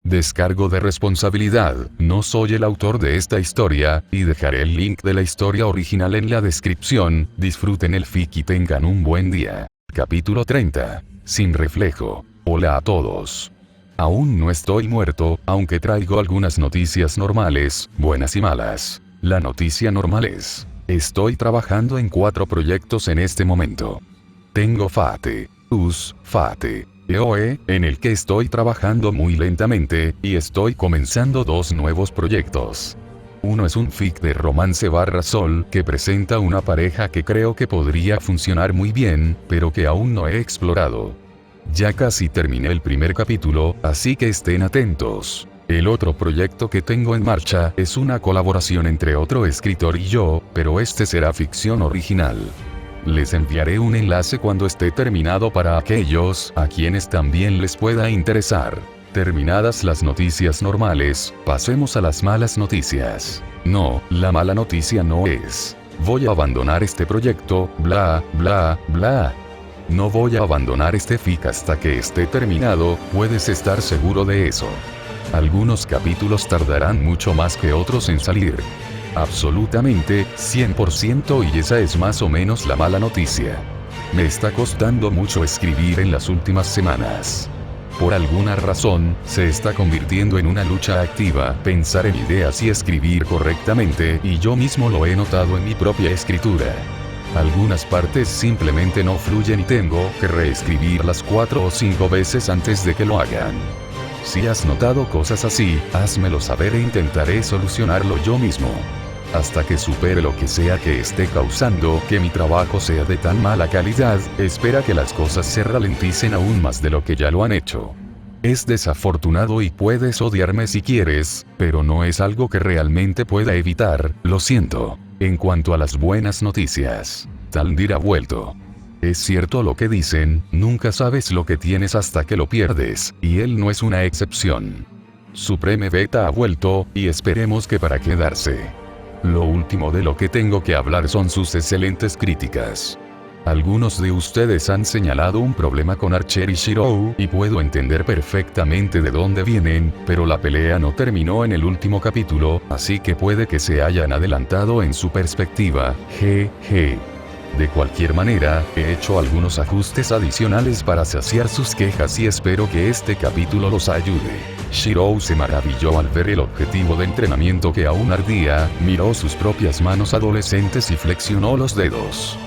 Descargo de responsabilidad, no soy el autor de esta historia, y dejaré el link de la historia original en la descripción. Disfruten el fic y tengan un buen día. Capítulo 30. Sin reflejo. Hola a todos. Aún no estoy muerto, aunque traigo algunas noticias normales, buenas y malas. La noticia normal es: estoy trabajando en 4 proyectos en este momento. Tengo Fate, Fate, EOE, en el que estoy trabajando muy lentamente, y estoy comenzando 2 nuevos proyectos. Uno es un fic de romance /sol que presenta una pareja que creo que podría funcionar muy bien, pero que aún no he explorado. Ya casi terminé el primer capítulo, así que estén atentos. El otro proyecto que tengo en marcha es una colaboración entre otro escritor y yo, pero este será ficción original. Les enviaré un enlace cuando esté terminado para aquellos a quienes también les pueda interesar. Terminadas las noticias normales, pasemos a las malas noticias. No, la mala noticia no es: voy a abandonar este proyecto, bla, bla, bla. No voy a abandonar este fic hasta que esté terminado, puedes estar seguro de eso. Algunos capítulos tardarán mucho más que otros en salir. Absolutamente, 100%, y esa es más o menos la mala noticia. Me está costando mucho escribir en las últimas semanas. Por alguna razón, se está convirtiendo en una lucha activa, pensar en ideas y escribir correctamente, y yo mismo lo he notado en mi propia escritura. Algunas partes simplemente no fluyen y tengo que reescribirlas 4 o 5 veces antes de que lo hagan. Si has notado cosas así, házmelo saber e intentaré solucionarlo yo mismo. Hasta que supere lo que sea que esté causando que mi trabajo sea de tan mala calidad, espera que las cosas se ralenticen aún más de lo que ya lo han hecho. Es desafortunado y puedes odiarme si quieres, pero no es algo que realmente pueda evitar, lo siento. En cuanto a las buenas noticias, Taldir ha vuelto. Es cierto lo que dicen, nunca sabes lo que tienes hasta que lo pierdes, y él no es una excepción. Supreme Beta ha vuelto, y esperemos que para quedarse. Lo último de lo que tengo que hablar son sus excelentes críticas. Algunos de ustedes han señalado un problema con Archer y Shirou, y puedo entender perfectamente de dónde vienen, pero la pelea no terminó en el último capítulo, así que puede que se hayan adelantado en su perspectiva, jeje. De cualquier manera, he hecho algunos ajustes adicionales para saciar sus quejas y espero que este capítulo los ayude. Shirou se maravilló al ver el objetivo de entrenamiento que aún ardía, miró sus propias manos adolescentes y flexionó los dedos.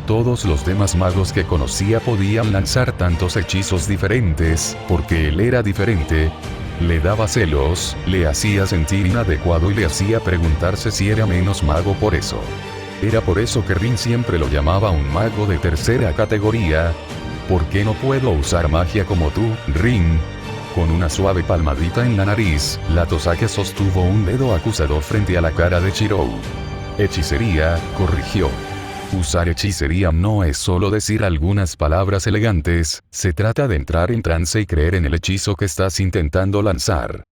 Todos los demás magos que conocía podían lanzar tantos hechizos diferentes, porque él era diferente. Le daba celos, le hacía sentir inadecuado y le hacía preguntarse si era menos mago por eso. Era por eso que Rin siempre lo llamaba un mago de tercera categoría. ¿Por qué no puedo usar magia como tú, Rin? Con una suave palmadita en la nariz, la Tosaka sostuvo un dedo acusador frente a la cara de Shirou. Hechicería, corrigió. Usar hechicería no es solo decir algunas palabras elegantes, se trata de entrar en trance y creer en el hechizo que estás intentando lanzar.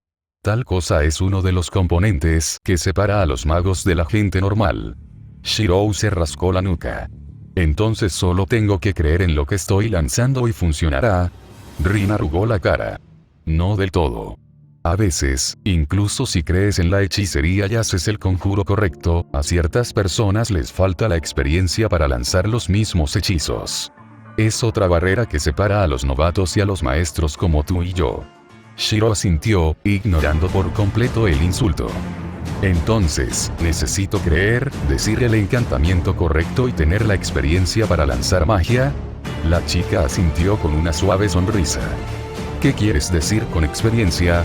Tal cosa es uno de los componentes que separa a los magos de la gente normal. Shirou se rascó la nuca. Entonces solo tengo que creer en lo que estoy lanzando y funcionará. Rin arrugó la cara. No del todo. A veces, incluso si crees en la hechicería y haces el conjuro correcto, a ciertas personas les falta la experiencia para lanzar los mismos hechizos. Es otra barrera que separa a los novatos y a los maestros como tú y yo. Shirou asintió, ignorando por completo el insulto. Entonces, necesito creer, decir el encantamiento correcto y tener la experiencia para lanzar magia. La chica asintió con una suave sonrisa. ¿Qué quieres decir con experiencia?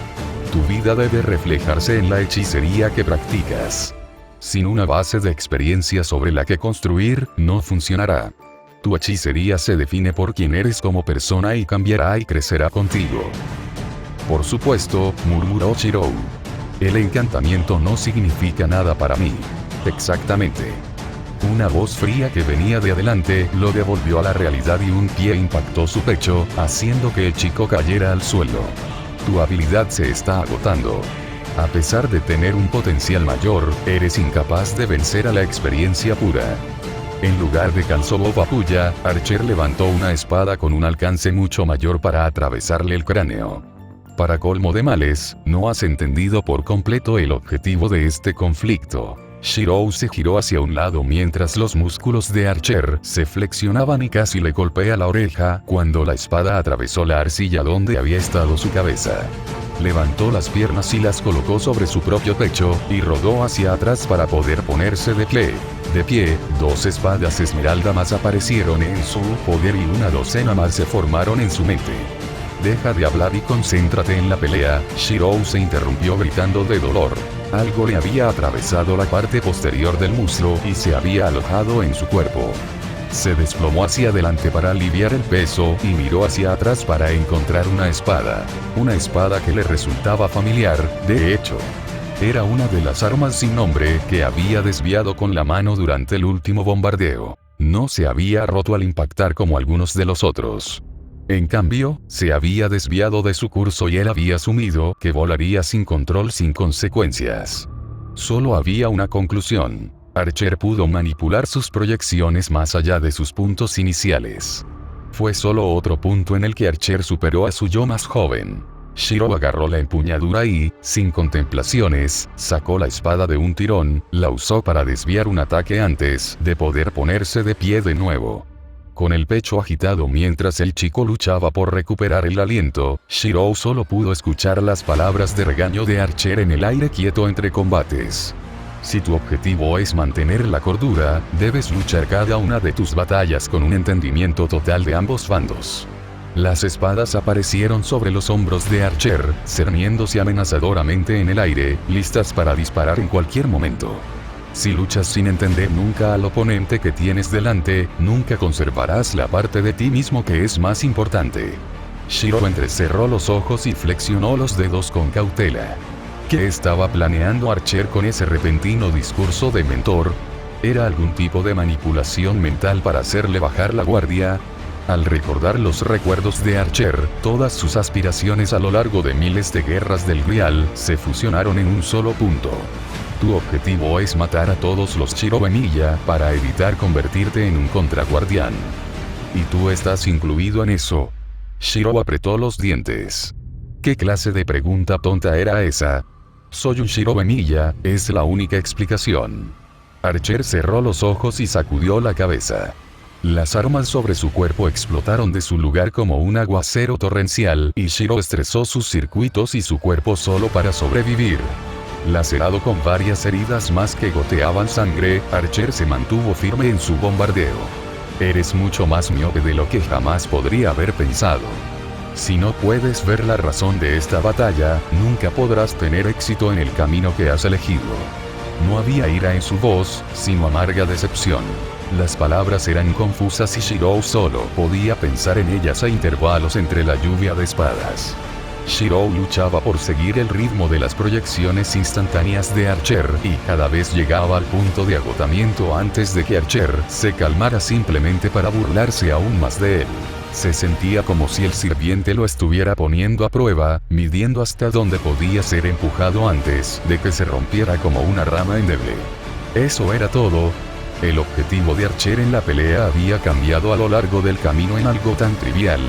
Tu vida debe reflejarse en la hechicería que practicas. Sin una base de experiencia sobre la que construir, no funcionará. Tu hechicería se define por quién eres como persona y cambiará y crecerá contigo. Por supuesto, murmuró Shirou. El encantamiento no significa nada para mí. Exactamente. Una voz fría que venía de adelante lo devolvió a la realidad y un pie impactó su pecho, haciendo que el chico cayera al suelo. Tu habilidad se está agotando. A pesar de tener un potencial mayor, eres incapaz de vencer a la experiencia pura. En lugar de Kanzobo Bakuya, Archer levantó una espada con un alcance mucho mayor para atravesarle el cráneo. Para colmo de males, no has entendido por completo el objetivo de este conflicto. Shirou se giró hacia un lado mientras los músculos de Archer se flexionaban y casi le golpea la oreja cuando la espada atravesó la arcilla donde había estado su cabeza. Levantó las piernas y las colocó sobre su propio pecho, y rodó hacia atrás para poder ponerse de pie. De pie, 2 espadas esmeralda más aparecieron en su poder y una docena más se formaron en su mente. Deja de hablar y concéntrate en la pelea. Shirou se interrumpió gritando de dolor. Algo le había atravesado la parte posterior del muslo y se había alojado en su cuerpo. Se desplomó hacia adelante para aliviar el peso y miró hacia atrás para encontrar una espada. Una espada que le resultaba familiar, de hecho. Era una de las armas sin nombre que había desviado con la mano durante el último bombardeo. No se había roto al impactar como algunos de los otros. En cambio, se había desviado de su curso y él había asumido que volaría sin control sin consecuencias. Solo había una conclusión. Archer pudo manipular sus proyecciones más allá de sus puntos iniciales. Fue solo otro punto en el que Archer superó a su yo más joven. Shirou agarró la empuñadura y, sin contemplaciones, sacó la espada de un tirón, la usó para desviar un ataque antes de poder ponerse de pie de nuevo. Con el pecho agitado mientras el chico luchaba por recuperar el aliento, Shirou solo pudo escuchar las palabras de regaño de Archer en el aire quieto entre combates. Si tu objetivo es mantener la cordura, debes luchar cada una de tus batallas con un entendimiento total de ambos bandos. Las espadas aparecieron sobre los hombros de Archer, cerniéndose amenazadoramente en el aire, listas para disparar en cualquier momento. Si luchas sin entender nunca al oponente que tienes delante, nunca conservarás la parte de ti mismo que es más importante. Shirou entrecerró los ojos y flexionó los dedos con cautela. ¿Qué estaba planeando Archer con ese repentino discurso de mentor? ¿Era algún tipo de manipulación mental para hacerle bajar la guardia? Al recordar los recuerdos de Archer, todas sus aspiraciones a lo largo de miles de guerras del Grial se fusionaron en un solo punto. Tu objetivo es matar a todos los Shirovenilla para evitar convertirte en un contraguardián. Y tú estás incluido en eso. Shirou apretó los dientes. ¿Qué clase de pregunta tonta era esa? Soy un Shirovenilla, es la única explicación. Archer cerró los ojos y sacudió la cabeza. Las armas sobre su cuerpo explotaron de su lugar como un aguacero torrencial, y Shirou estresó sus circuitos y su cuerpo solo para sobrevivir. Lacerado con varias heridas más que goteaban sangre, Archer se mantuvo firme en su bombardeo. Eres mucho más miope de lo que jamás podría haber pensado. Si no puedes ver la razón de esta batalla, nunca podrás tener éxito en el camino que has elegido. No había ira en su voz, sino amarga decepción. Las palabras eran confusas y Shirou solo podía pensar en ellas a intervalos entre la lluvia de espadas. Shirou luchaba por seguir el ritmo de las proyecciones instantáneas de Archer y cada vez llegaba al punto de agotamiento antes de que Archer se calmara simplemente para burlarse aún más de él. Se sentía como si el sirviente lo estuviera poniendo a prueba, midiendo hasta dónde podía ser empujado antes de que se rompiera como una rama endeble. Eso era todo. El objetivo de Archer en la pelea había cambiado a lo largo del camino en algo tan trivial.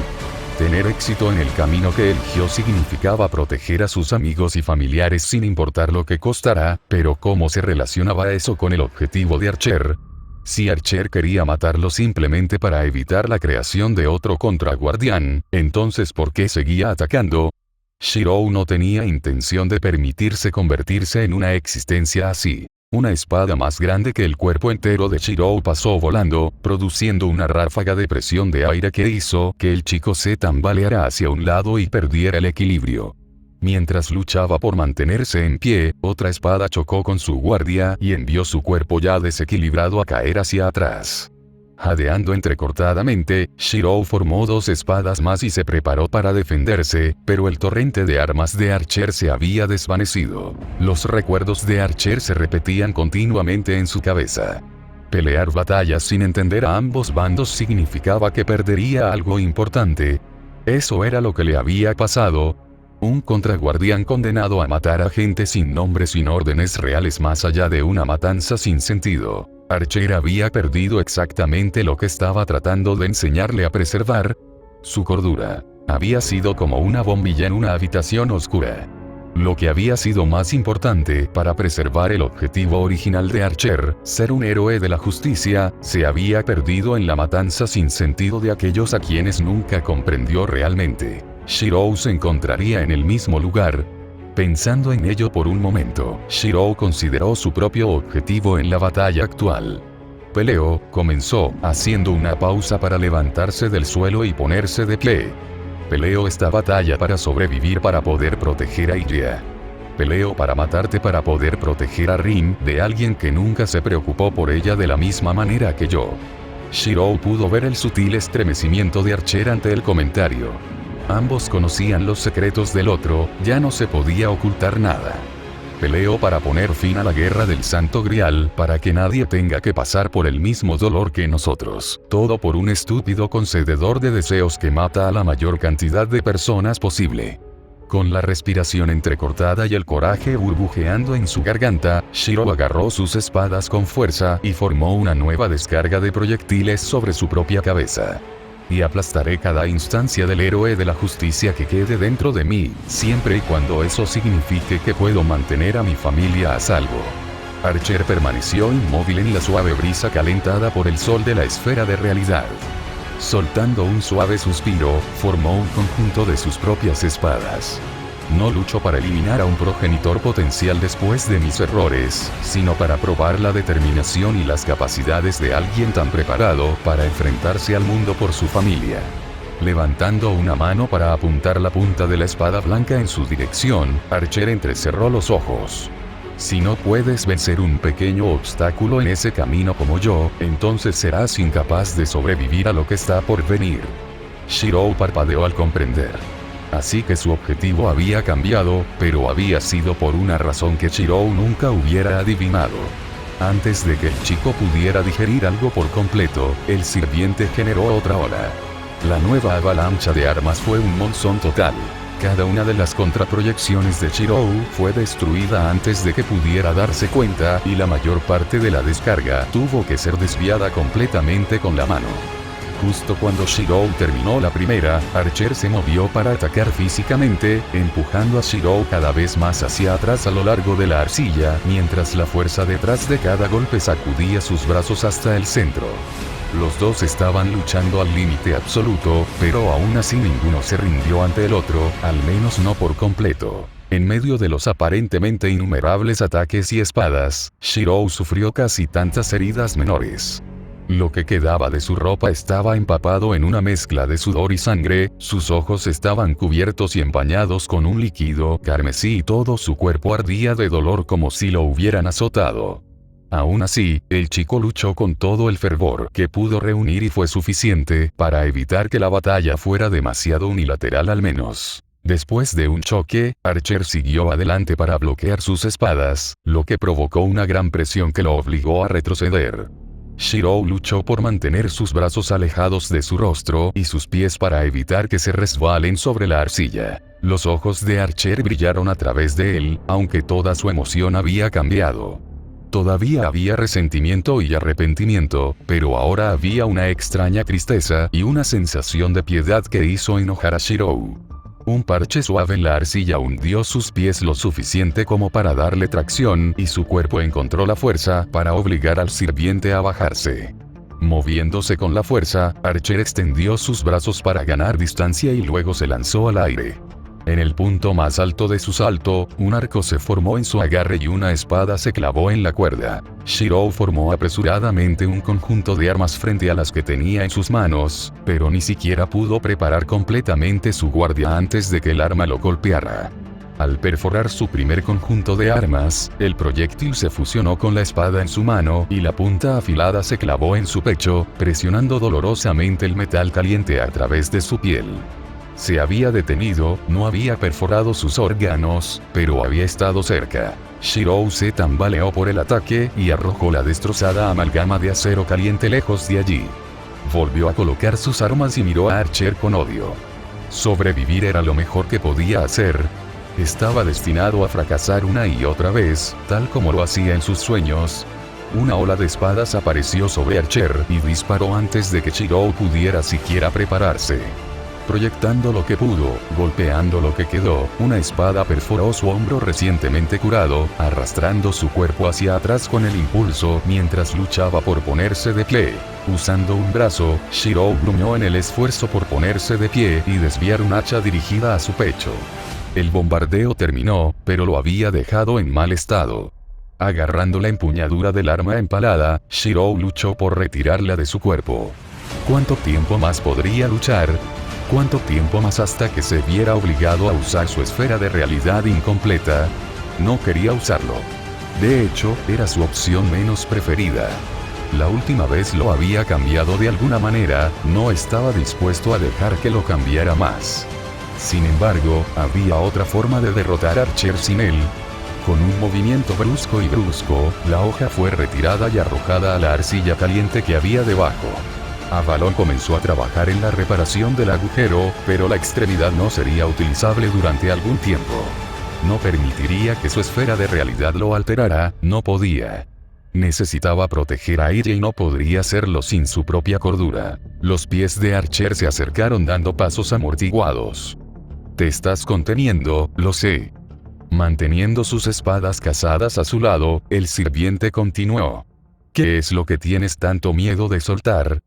Tener éxito en el camino que eligió significaba proteger a sus amigos y familiares sin importar lo que costara, pero ¿cómo se relacionaba eso con el objetivo de Archer? Si Archer quería matarlo simplemente para evitar la creación de otro contraguardián, entonces ¿por qué seguía atacando? Shirou no tenía intención de permitirse convertirse en una existencia así. Una espada más grande que el cuerpo entero de Shirou pasó volando, produciendo una ráfaga de presión de aire que hizo que el chico se tambaleara hacia un lado y perdiera el equilibrio. Mientras luchaba por mantenerse en pie, otra espada chocó con su guardia y envió su cuerpo ya desequilibrado a caer hacia atrás. Jadeando entrecortadamente, Shirou formó 2 espadas más y se preparó para defenderse, pero el torrente de armas de Archer se había desvanecido. Los recuerdos de Archer se repetían continuamente en su cabeza. Pelear batallas sin entender a ambos bandos significaba que perdería algo importante. Eso era lo que le había pasado. Un contraguardián condenado a matar a gente sin nombre sin órdenes reales más allá de una matanza sin sentido. Archer había perdido exactamente lo que estaba tratando de enseñarle a preservar: su cordura. Había sido como una bombilla en una habitación oscura. Lo que había sido más importante para preservar el objetivo original de Archer, ser un héroe de la justicia, se había perdido en la matanza sin sentido de aquellos a quienes nunca comprendió realmente. Shirou se encontraría en el mismo lugar. Pensando en ello por un momento, Shirou consideró su propio objetivo en la batalla actual. Peleo, comenzó, haciendo una pausa para levantarse del suelo y ponerse de pie. Peleo esta batalla para sobrevivir para poder proteger a Ilya. Peleo para matarte para poder proteger a Rin de alguien que nunca se preocupó por ella de la misma manera que yo. Shirou pudo ver el sutil estremecimiento de Archer ante el comentario. Ambos conocían los secretos del otro, ya no se podía ocultar nada. Peleo para poner fin a la guerra del Santo Grial, para que nadie tenga que pasar por el mismo dolor que nosotros. Todo por un estúpido concededor de deseos que mata a la mayor cantidad de personas posible. Con la respiración entrecortada y el coraje burbujeando en su garganta, Shirou agarró sus espadas con fuerza y formó una nueva descarga de proyectiles sobre su propia cabeza. Y aplastaré cada instancia del héroe de la justicia que quede dentro de mí, siempre y cuando eso signifique que puedo mantener a mi familia a salvo. Archer permaneció inmóvil en la suave brisa calentada por el sol de la esfera de realidad. Soltando un suave suspiro, formó un conjunto de sus propias espadas. No lucho para eliminar a un progenitor potencial después de mis errores, sino para probar la determinación y las capacidades de alguien tan preparado para enfrentarse al mundo por su familia. Levantando una mano para apuntar la punta de la espada blanca en su dirección, Archer entrecerró los ojos. Si no puedes vencer un pequeño obstáculo en ese camino como yo, entonces serás incapaz de sobrevivir a lo que está por venir. Shirou parpadeó al comprender. Así que su objetivo había cambiado, pero había sido por una razón que Shirou nunca hubiera adivinado. Antes de que el chico pudiera digerir algo por completo, el sirviente generó otra ola. La nueva avalancha de armas fue un monzón total. Cada una de las contraproyecciones de Shirou fue destruida antes de que pudiera darse cuenta, y la mayor parte de la descarga tuvo que ser desviada completamente con la mano. Justo cuando Shirou terminó la primera, Archer se movió para atacar físicamente, empujando a Shirou cada vez más hacia atrás a lo largo de la arcilla, mientras la fuerza detrás de cada golpe sacudía sus brazos hasta el centro. Los dos estaban luchando al límite absoluto, pero aún así ninguno se rindió ante el otro, al menos no por completo. En medio de los aparentemente innumerables ataques y espadas, Shirou sufrió casi tantas heridas menores. Lo que quedaba de su ropa estaba empapado en una mezcla de sudor y sangre, sus ojos estaban cubiertos y empañados con un líquido carmesí y todo su cuerpo ardía de dolor como si lo hubieran azotado. Aún así, el chico luchó con todo el fervor que pudo reunir y fue suficiente para evitar que la batalla fuera demasiado unilateral al menos. Después de un choque, Archer siguió adelante para bloquear sus espadas, lo que provocó una gran presión que lo obligó a retroceder. Shirou luchó por mantener sus brazos alejados de su rostro y sus pies para evitar que se resbalen sobre la arcilla. Los ojos de Archer brillaron a través de él, aunque toda su emoción había cambiado. Todavía había resentimiento y arrepentimiento, pero ahora había una extraña tristeza y una sensación de piedad que hizo enojar a Shirou. Un parche suave en la arcilla hundió sus pies lo suficiente como para darle tracción y su cuerpo encontró la fuerza para obligar al sirviente a bajarse. Moviéndose con la fuerza, Archer extendió sus brazos para ganar distancia y luego se lanzó al aire. En el punto más alto de su salto, un arco se formó en su agarre y una espada se clavó en la cuerda. Shirou formó apresuradamente un conjunto de armas frente a las que tenía en sus manos, pero ni siquiera pudo preparar completamente su guardia antes de que el arma lo golpeara. Al perforar su primer conjunto de armas, el proyectil se fusionó con la espada en su mano y la punta afilada se clavó en su pecho, presionando dolorosamente el metal caliente a través de su piel. Se había detenido, no había perforado sus órganos, pero había estado cerca. Shirou se tambaleó por el ataque y arrojó la destrozada amalgama de acero caliente lejos de allí. Volvió a colocar sus armas y miró a Archer con odio. Sobrevivir era lo mejor que podía hacer. Estaba destinado a fracasar una y otra vez, tal como lo hacía en sus sueños. Una ola de espadas apareció sobre Archer y disparó antes de que Shirou pudiera siquiera prepararse. proyectando lo que pudo, golpeando lo que quedó, una espada perforó su hombro recientemente curado, arrastrando su cuerpo hacia atrás con el impulso mientras luchaba por ponerse de pie. Usando un brazo, Shirou gruñó en el esfuerzo por ponerse de pie y desviar un hacha dirigida a su pecho. El bombardeo terminó, pero lo había dejado en mal estado. Agarrando la empuñadura del arma empalada, Shirou luchó por retirarla de su cuerpo. ¿Cuánto tiempo más podría luchar? ¿Cuánto tiempo más hasta que se viera obligado a usar su esfera de realidad incompleta? No quería usarlo. De hecho, era su opción menos preferida. La última vez lo había cambiado de alguna manera, no estaba dispuesto a dejar que lo cambiara más. Sin embargo, había otra forma de derrotar a Archer sin él. Con un movimiento brusco, la hoja fue retirada y arrojada a la arcilla caliente que había debajo. Avalon comenzó a trabajar en la reparación del agujero, pero la extremidad no sería utilizable durante algún tiempo. No permitiría que su esfera de realidad lo alterara, no podía. Necesitaba proteger a ella y no podría hacerlo sin su propia cordura. Los pies de Archer se acercaron dando pasos amortiguados. Te estás conteniendo, lo sé. Manteniendo sus espadas cazadas a su lado, el sirviente continuó. ¿Qué es lo que tienes tanto miedo de soltar?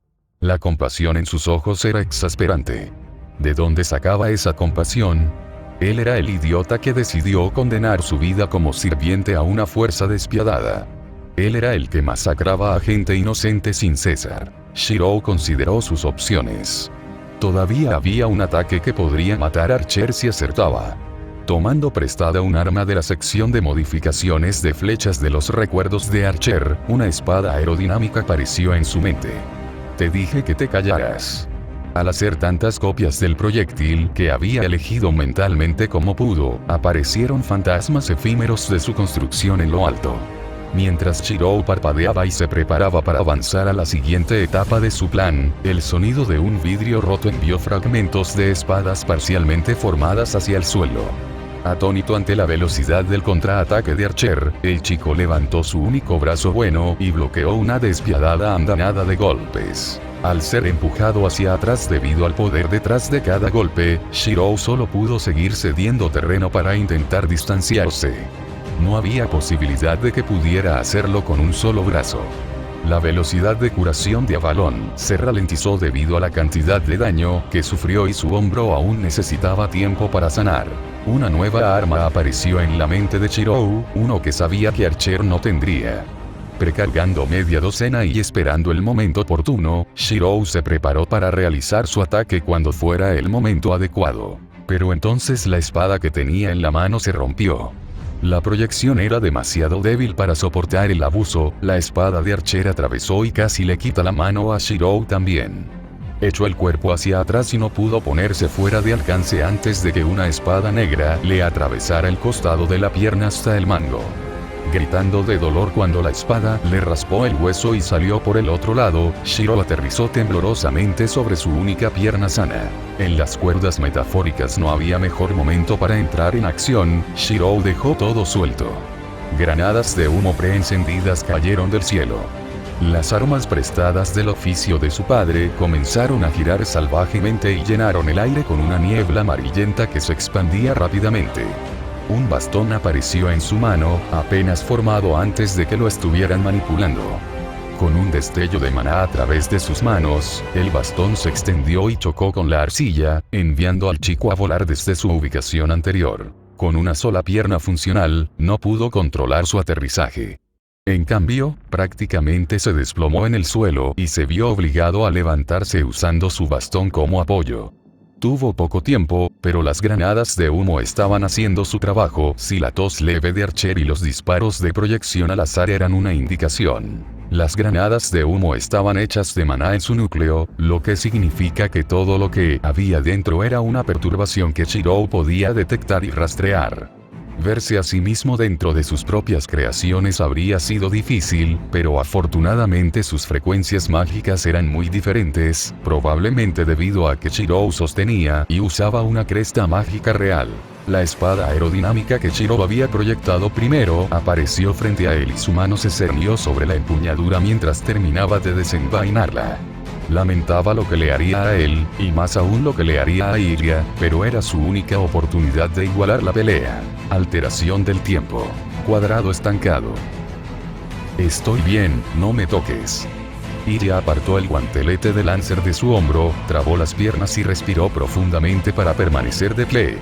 La compasión en sus ojos era exasperante. ¿De dónde sacaba esa compasión? Él era el idiota que decidió condenar su vida como sirviente a una fuerza despiadada. Él era el que masacraba a gente inocente sin cesar. Shirou consideró sus opciones. Todavía había un ataque que podría matar a Archer si acertaba. Tomando prestada un arma de la sección de modificaciones de flechas de los recuerdos de Archer, una espada aerodinámica apareció en su mente. Te dije que te callaras. Al hacer tantas copias del proyectil que había elegido mentalmente como pudo, aparecieron fantasmas efímeros de su construcción en lo alto. Mientras Shirou parpadeaba y se preparaba para avanzar a la siguiente etapa de su plan, el sonido de un vidrio roto envió fragmentos de espadas parcialmente formadas hacia el suelo. Atónito ante la velocidad del contraataque de Archer, el chico levantó su único brazo bueno y bloqueó una despiadada andanada de golpes. Al ser empujado hacia atrás debido al poder detrás de cada golpe, Shirou solo pudo seguir cediendo terreno para intentar distanciarse. No había posibilidad de que pudiera hacerlo con un solo brazo. La velocidad de curación de Avalon se ralentizó debido a la cantidad de daño que sufrió y su hombro aún necesitaba tiempo para sanar. Una nueva arma apareció en la mente de Shirou, uno que sabía que Archer no tendría. Precargando media docena y esperando el momento oportuno, Shirou se preparó para realizar su ataque cuando fuera el momento adecuado. Pero entonces la espada que tenía en la mano se rompió. La proyección era demasiado débil para soportar el abuso, la espada de Archer atravesó y casi le quita la mano a Shirou también. Echó el cuerpo hacia atrás y no pudo ponerse fuera de alcance antes de que una espada negra le atravesara el costado de la pierna hasta el mango. Gritando de dolor cuando la espada le raspó el hueso y salió por el otro lado, Shirou aterrizó temblorosamente sobre su única pierna sana. En las cuerdas metafóricas no había mejor momento para entrar en acción, Shirou dejó todo suelto. Granadas de humo preencendidas cayeron del cielo. Las armas prestadas del oficio de su padre comenzaron a girar salvajemente y llenaron el aire con una niebla amarillenta que se expandía rápidamente. Un bastón apareció en su mano, apenas formado antes de que lo estuvieran manipulando. Con un destello de maná a través de sus manos, el bastón se extendió y chocó con la arcilla, enviando al chico a volar desde su ubicación anterior. Con una sola pierna funcional, no pudo controlar su aterrizaje. En cambio, prácticamente se desplomó en el suelo y se vio obligado a levantarse usando su bastón como apoyo. Tuvo poco tiempo, pero las granadas de humo estaban haciendo su trabajo si la tos leve de Archer y los disparos de proyección al azar eran una indicación. Las granadas de humo estaban hechas de maná en su núcleo, lo que significa que todo lo que había dentro era una perturbación que Shirou podía detectar y rastrear. Verse a sí mismo dentro de sus propias creaciones habría sido difícil, pero afortunadamente sus frecuencias mágicas eran muy diferentes, probablemente debido a que Shirou sostenía y usaba una cresta mágica real. La espada aerodinámica que Shirou había proyectado primero apareció frente a él y su mano se cernió sobre la empuñadura mientras terminaba de desenvainarla. Lamentaba lo que le haría a él, y más aún lo que le haría a Iria, pero era su única oportunidad de igualar la pelea. Alteración del tiempo. Cuadrado estancado. Estoy bien, no me toques. Iria apartó el guantelete de Lancer de su hombro, trabó las piernas y respiró profundamente para permanecer de pie.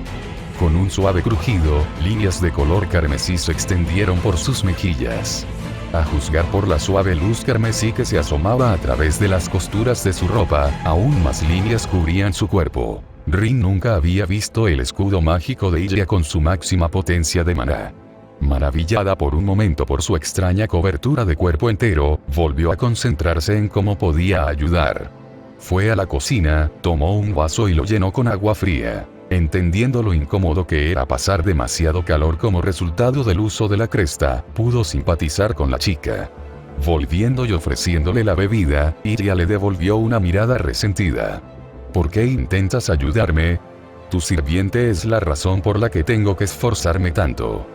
Con un suave crujido, líneas de color carmesí se extendieron por sus mejillas. A juzgar por la suave luz carmesí que se asomaba a través de las costuras de su ropa, aún más líneas cubrían su cuerpo. Rin nunca había visto el escudo mágico de Iria con su máxima potencia de maná. Maravillada por un momento por su extraña cobertura de cuerpo entero, volvió a concentrarse en cómo podía ayudar. Fue a la cocina, tomó un vaso y lo llenó con agua fría. Entendiendo lo incómodo que era pasar demasiado calor como resultado del uso de la cresta, pudo simpatizar con la chica. Volviendo y ofreciéndole la bebida, Iria le devolvió una mirada resentida. ¿Por qué intentas ayudarme? Tu sirviente es la razón por la que tengo que esforzarme tanto.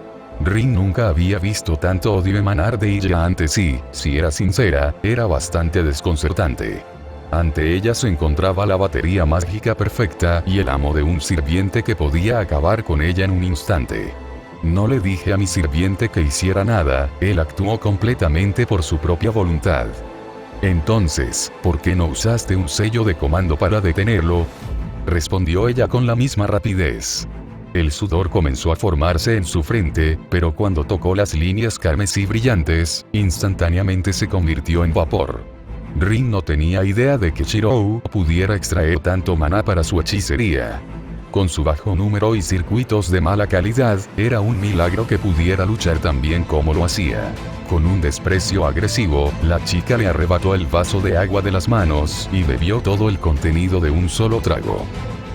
Rin nunca había visto tanto odio emanar de Iria antes y, si era sincera, era bastante desconcertante. Ante ella se encontraba la batería mágica perfecta y el amo de un sirviente que podía acabar con ella en un instante. No le dije a mi sirviente que hiciera nada, él actuó completamente por su propia voluntad. Entonces, ¿por qué no usaste un sello de comando para detenerlo? Respondió ella con la misma rapidez. El sudor comenzó a formarse en su frente, pero cuando tocó las líneas carmesí brillantes, instantáneamente se convirtió en vapor. Rin no tenía idea de que Shirou pudiera extraer tanto maná para su hechicería. Con su bajo número y circuitos de mala calidad, era un milagro que pudiera luchar tan bien como lo hacía. Con un desprecio agresivo, la chica le arrebató el vaso de agua de las manos y bebió todo el contenido de un solo trago.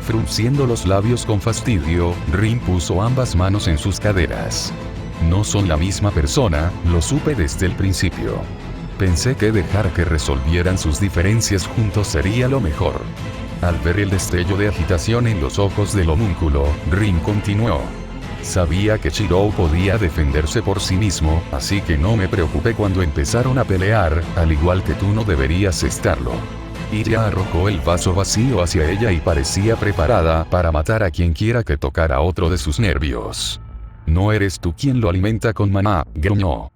Frunciendo los labios con fastidio, Rin puso ambas manos en sus caderas. No son la misma persona, lo supe desde el principio. Pensé que dejar que resolvieran sus diferencias juntos sería lo mejor. Al ver el destello de agitación en los ojos del homúnculo, Rin continuó. Sabía que Shirou podía defenderse por sí mismo, así que no me preocupé cuando empezaron a pelear, al igual que tú no deberías estarlo. Iria arrojó el vaso vacío hacia ella y parecía preparada para matar a quien quiera que tocara otro de sus nervios. No eres tú quien lo alimenta con maná, gruñó.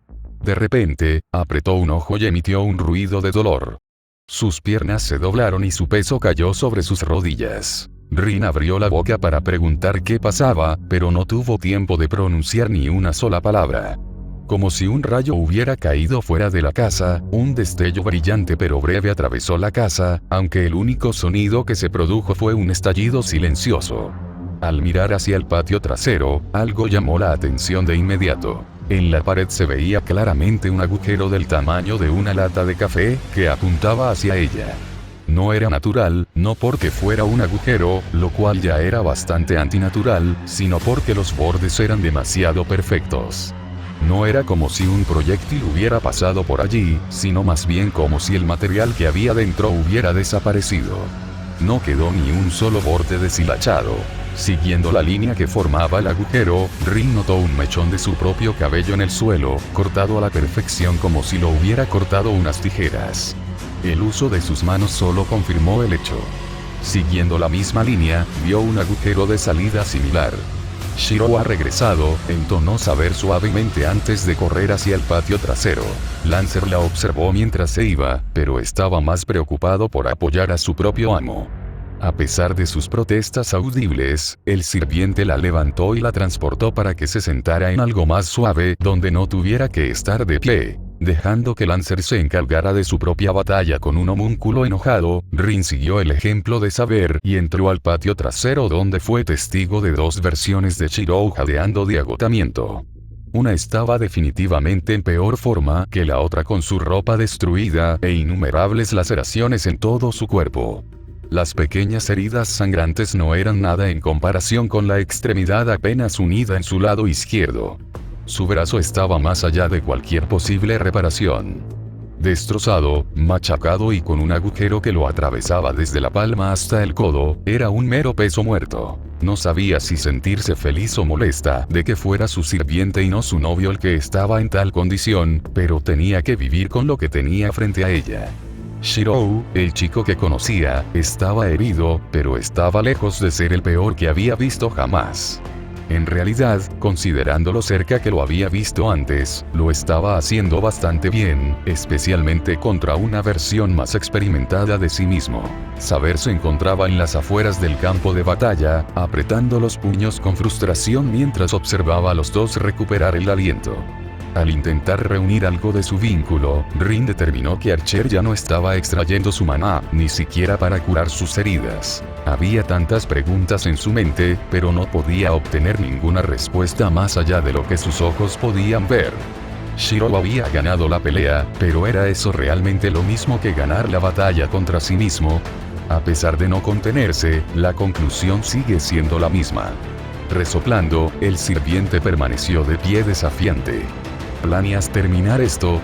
De repente, apretó un ojo y emitió un ruido de dolor. Sus piernas se doblaron y su peso cayó sobre sus rodillas. Rin abrió la boca para preguntar qué pasaba, pero no tuvo tiempo de pronunciar ni una sola palabra. Como si un rayo hubiera caído fuera de la casa, un destello brillante pero breve atravesó la casa, aunque el único sonido que se produjo fue un estallido silencioso. Al mirar hacia el patio trasero, algo llamó la atención de inmediato. En la pared se veía claramente un agujero del tamaño de una lata de café, que apuntaba hacia ella. No era natural, no porque fuera un agujero, lo cual ya era bastante antinatural, sino porque los bordes eran demasiado perfectos. No era como si un proyectil hubiera pasado por allí, sino más bien como si el material que había dentro hubiera desaparecido. No quedó ni un solo borde deshilachado. Siguiendo la línea que formaba el agujero, Rin notó un mechón de su propio cabello en el suelo, cortado a la perfección como si lo hubiera cortado unas tijeras. El uso de sus manos solo confirmó el hecho. Siguiendo la misma línea, vio un agujero de salida similar. Shirou ha regresado, entonó saber suavemente antes de correr hacia el patio trasero. Lancer la observó mientras se iba, pero estaba más preocupado por apoyar a su propio amo. A pesar de sus protestas audibles, el sirviente la levantó y la transportó para que se sentara en algo más suave donde no tuviera que estar de pie. Dejando que Lancer se encargara de su propia batalla con un homúnculo enojado, Rin siguió el ejemplo de saber y entró al patio trasero donde fue testigo de dos versiones de Shirou jadeando de agotamiento. Una estaba definitivamente en peor forma que la otra con su ropa destruida e innumerables laceraciones en todo su cuerpo. Las pequeñas heridas sangrantes no eran nada en comparación con la extremidad apenas unida en su lado izquierdo. Su brazo estaba más allá de cualquier posible reparación. Destrozado, machacado y con un agujero que lo atravesaba desde la palma hasta el codo, era un mero peso muerto. No sabía si sentirse feliz o molesta de que fuera su sirviente y no su novio el que estaba en tal condición, pero tenía que vivir con lo que tenía frente a ella. Shirou, el chico que conocía, estaba herido, pero estaba lejos de ser el peor que había visto jamás. En realidad, considerando lo cerca que lo había visto antes, lo estaba haciendo bastante bien, especialmente contra una versión más experimentada de sí mismo. Saber se encontraba en las afueras del campo de batalla, apretando los puños con frustración mientras observaba a los dos recuperar el aliento. Al intentar reunir algo de su vínculo, Rin determinó que Archer ya no estaba extrayendo su maná, ni siquiera para curar sus heridas. Había tantas preguntas en su mente, pero no podía obtener ninguna respuesta más allá de lo que sus ojos podían ver. Shirou había ganado la pelea, pero ¿era eso realmente lo mismo que ganar la batalla contra sí mismo? A pesar de no contenerse, la conclusión sigue siendo la misma. Resoplando, el sirviente permaneció de pie desafiante. ¿Planeas terminar esto?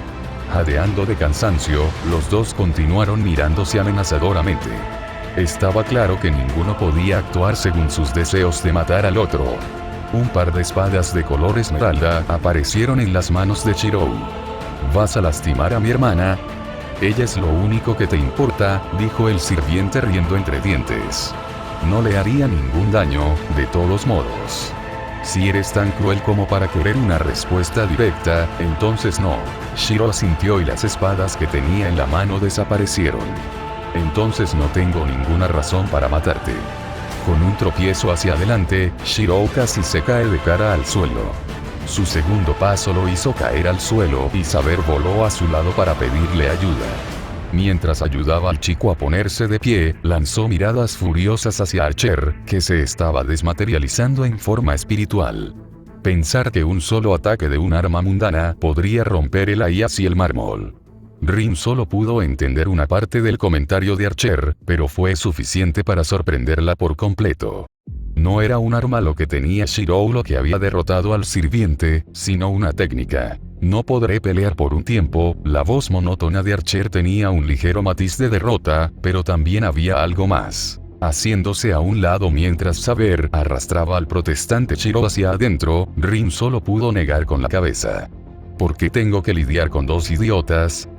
Jadeando de cansancio, los dos continuaron mirándose amenazadoramente. Estaba claro que ninguno podía actuar según sus deseos de matar al otro. Un par de espadas de color esmeralda aparecieron en las manos de Shirou. ¿Vas a lastimar a mi hermana? Ella es lo único que te importa, dijo el sirviente riendo entre dientes. No le haría ningún daño, de todos modos. Si eres tan cruel como para querer una respuesta directa, entonces no. Shirou asintió y las espadas que tenía en la mano desaparecieron. Entonces no tengo ninguna razón para matarte. Con un tropiezo hacia adelante, Shirou casi se cae de cara al suelo. Su segundo paso lo hizo caer al suelo y Saber voló a su lado para pedirle ayuda. Mientras ayudaba al chico a ponerse de pie, lanzó miradas furiosas hacia Archer, que se estaba desmaterializando en forma espiritual. Pensar que un solo ataque de un arma mundana podría romper el ayas y el mármol. Rin solo pudo entender una parte del comentario de Archer, pero fue suficiente para sorprenderla por completo. No era un arma lo que tenía Shirou lo que había derrotado al sirviente, sino una técnica. No podré pelear por un tiempo. La voz monótona de Archer tenía un ligero matiz de derrota, pero también había algo más. Haciéndose a un lado mientras Saber arrastraba al protestante Shirou hacia adentro, Rin solo pudo negar con la cabeza. ¿Por qué tengo que lidiar con dos idiotas?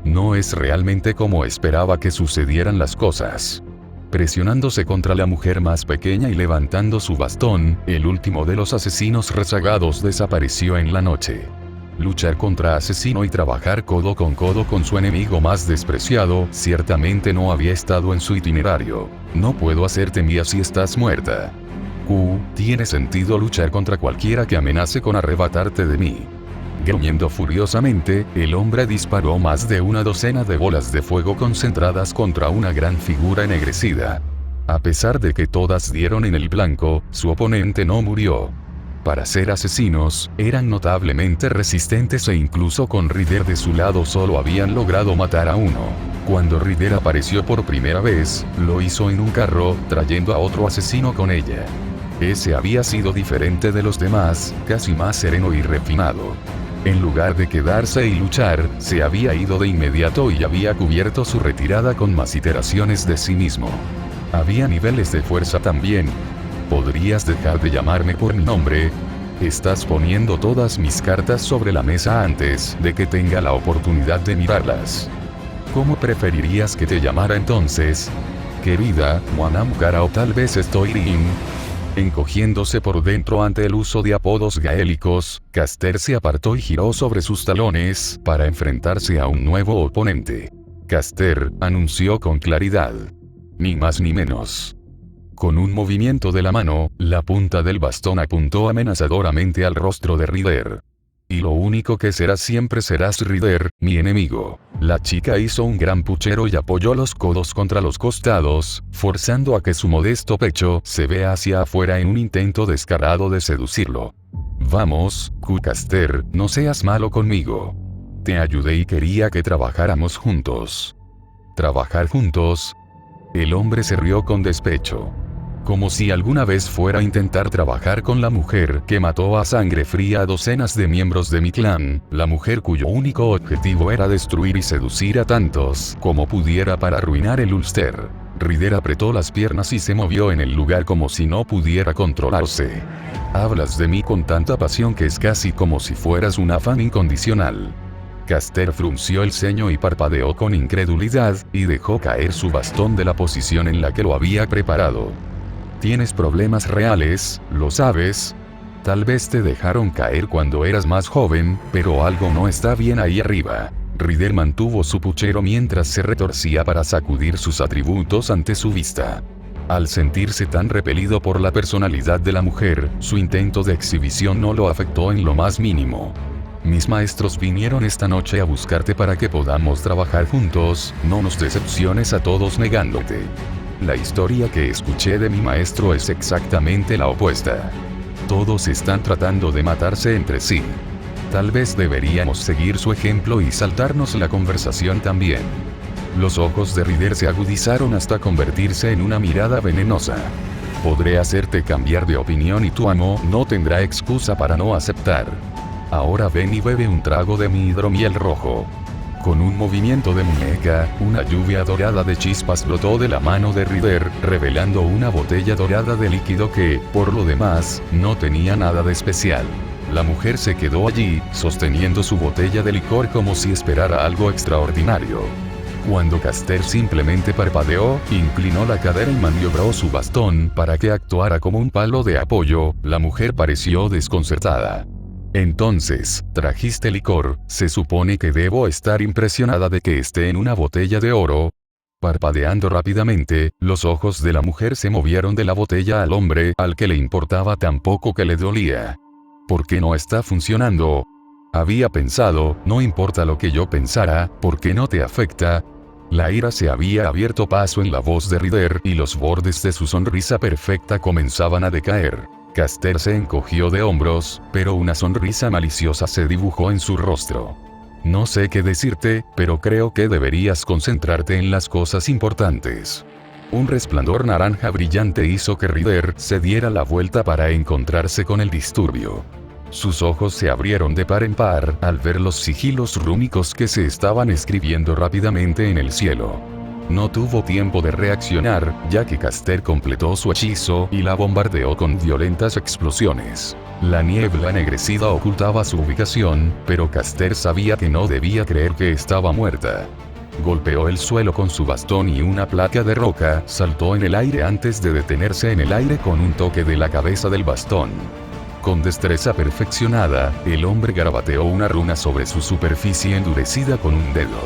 No es realmente como esperaba que sucedieran las cosas. Presionándose contra la mujer más pequeña y levantando su bastón, el último de los asesinos rezagados desapareció en la noche. Luchar contra asesino y trabajar codo con su enemigo más despreciado, ciertamente no había estado en su itinerario. No puedo hacerte mía si estás muerta. Tiene sentido luchar contra cualquiera que amenace con arrebatarte de mí. Gruñendo furiosamente, el hombre disparó más de una docena de bolas de fuego concentradas contra una gran figura ennegrecida. A pesar de que todas dieron en el blanco, su oponente no murió. Para ser asesinos, eran notablemente resistentes e incluso con Ryder de su lado solo habían logrado matar a uno. Cuando Ryder apareció por primera vez, lo hizo en un carro, trayendo a otro asesino con ella. Ese había sido diferente de los demás, casi más sereno y refinado. En lugar de quedarse y luchar, se había ido de inmediato y había cubierto su retirada con más iteraciones de sí mismo. Había niveles de fuerza también. ¿Podrías dejar de llamarme por mi nombre? Estás poniendo todas mis cartas sobre la mesa antes de que tenga la oportunidad de mirarlas. ¿Cómo preferirías que te llamara entonces? Querida, Muanamkara o tal vez estoy Rin. Encogiéndose por dentro ante el uso de apodos gaélicos, Caster se apartó y giró sobre sus talones para enfrentarse a un nuevo oponente. Caster anunció con claridad. Ni más ni menos. Con un movimiento de la mano, la punta del bastón apuntó amenazadoramente al rostro de Ryder. Y lo único que serás siempre serás Ryder, mi enemigo. La chica hizo un gran puchero y apoyó los codos contra los costados, forzando a que su modesto pecho se vea hacia afuera en un intento descarado de seducirlo. Vamos, Caster, no seas malo conmigo. Te ayudé y quería que trabajáramos juntos. ¿Trabajar juntos? El hombre se rió con despecho. Como si alguna vez fuera a intentar trabajar con la mujer que mató a sangre fría a docenas de miembros de mi clan, la mujer cuyo único objetivo era destruir y seducir a tantos como pudiera para arruinar el Ulster. Ryder apretó las piernas y se movió en el lugar como si no pudiera controlarse. Hablas de mí con tanta pasión que es casi como si fueras una fan incondicional. Caster frunció el ceño y parpadeó con incredulidad, y dejó caer su bastón de la posición en la que lo había preparado. ¿Tienes problemas reales, lo sabes? Tal vez te dejaron caer cuando eras más joven, pero algo no está bien ahí arriba. Ryder mantuvo su puchero mientras se retorcía para sacudir sus atributos ante su vista. Al sentirse tan repelido por la personalidad de la mujer, su intento de exhibición no lo afectó en lo más mínimo. Mis maestros vinieron esta noche a buscarte para que podamos trabajar juntos, no nos decepciones a todos negándote. La historia que escuché de mi maestro es exactamente la opuesta. Todos están tratando de matarse entre sí. Tal vez deberíamos seguir su ejemplo y saltarnos la conversación también. Los ojos de Ryder se agudizaron hasta convertirse en una mirada venenosa. Podré hacerte cambiar de opinión y tu amo no tendrá excusa para no aceptar. Ahora ven y bebe un trago de mi hidromiel rojo. Con un movimiento de muñeca, una lluvia dorada de chispas brotó de la mano de Ryder, revelando una botella dorada de líquido que, por lo demás, no tenía nada de especial. La mujer se quedó allí, sosteniendo su botella de licor como si esperara algo extraordinario. Cuando Caster simplemente parpadeó, inclinó la cadera y maniobró su bastón para que actuara como un palo de apoyo, la mujer pareció desconcertada. Entonces, ¿trajiste licor? Se supone que debo estar impresionada de que esté en una botella de oro. Parpadeando rápidamente, los ojos de la mujer se movieron de la botella al hombre, al que le importaba tan poco que le dolía. ¿Por qué no está funcionando? Había pensado, no importa lo que yo pensara, ¿por qué no te afecta? La ira se había abierto paso en la voz de Ryder y los bordes de su sonrisa perfecta comenzaban a decaer. Caster se encogió de hombros, pero una sonrisa maliciosa se dibujó en su rostro. No sé qué decirte, pero creo que deberías concentrarte en las cosas importantes. Un resplandor naranja brillante hizo que Ryder se diera la vuelta para encontrarse con el disturbio. Sus ojos se abrieron de par en par al ver los sigilos rúnicos que se estaban escribiendo rápidamente en el cielo. No tuvo tiempo de reaccionar, ya que Caster completó su hechizo y la bombardeó con violentas explosiones. La niebla ennegrecida ocultaba su ubicación, pero Caster sabía que no debía creer que estaba muerta. Golpeó el suelo con su bastón y una placa de roca saltó en el aire antes de detenerse en el aire con un toque de la cabeza del bastón. Con destreza perfeccionada, el hombre garabateó una runa sobre su superficie endurecida con un dedo.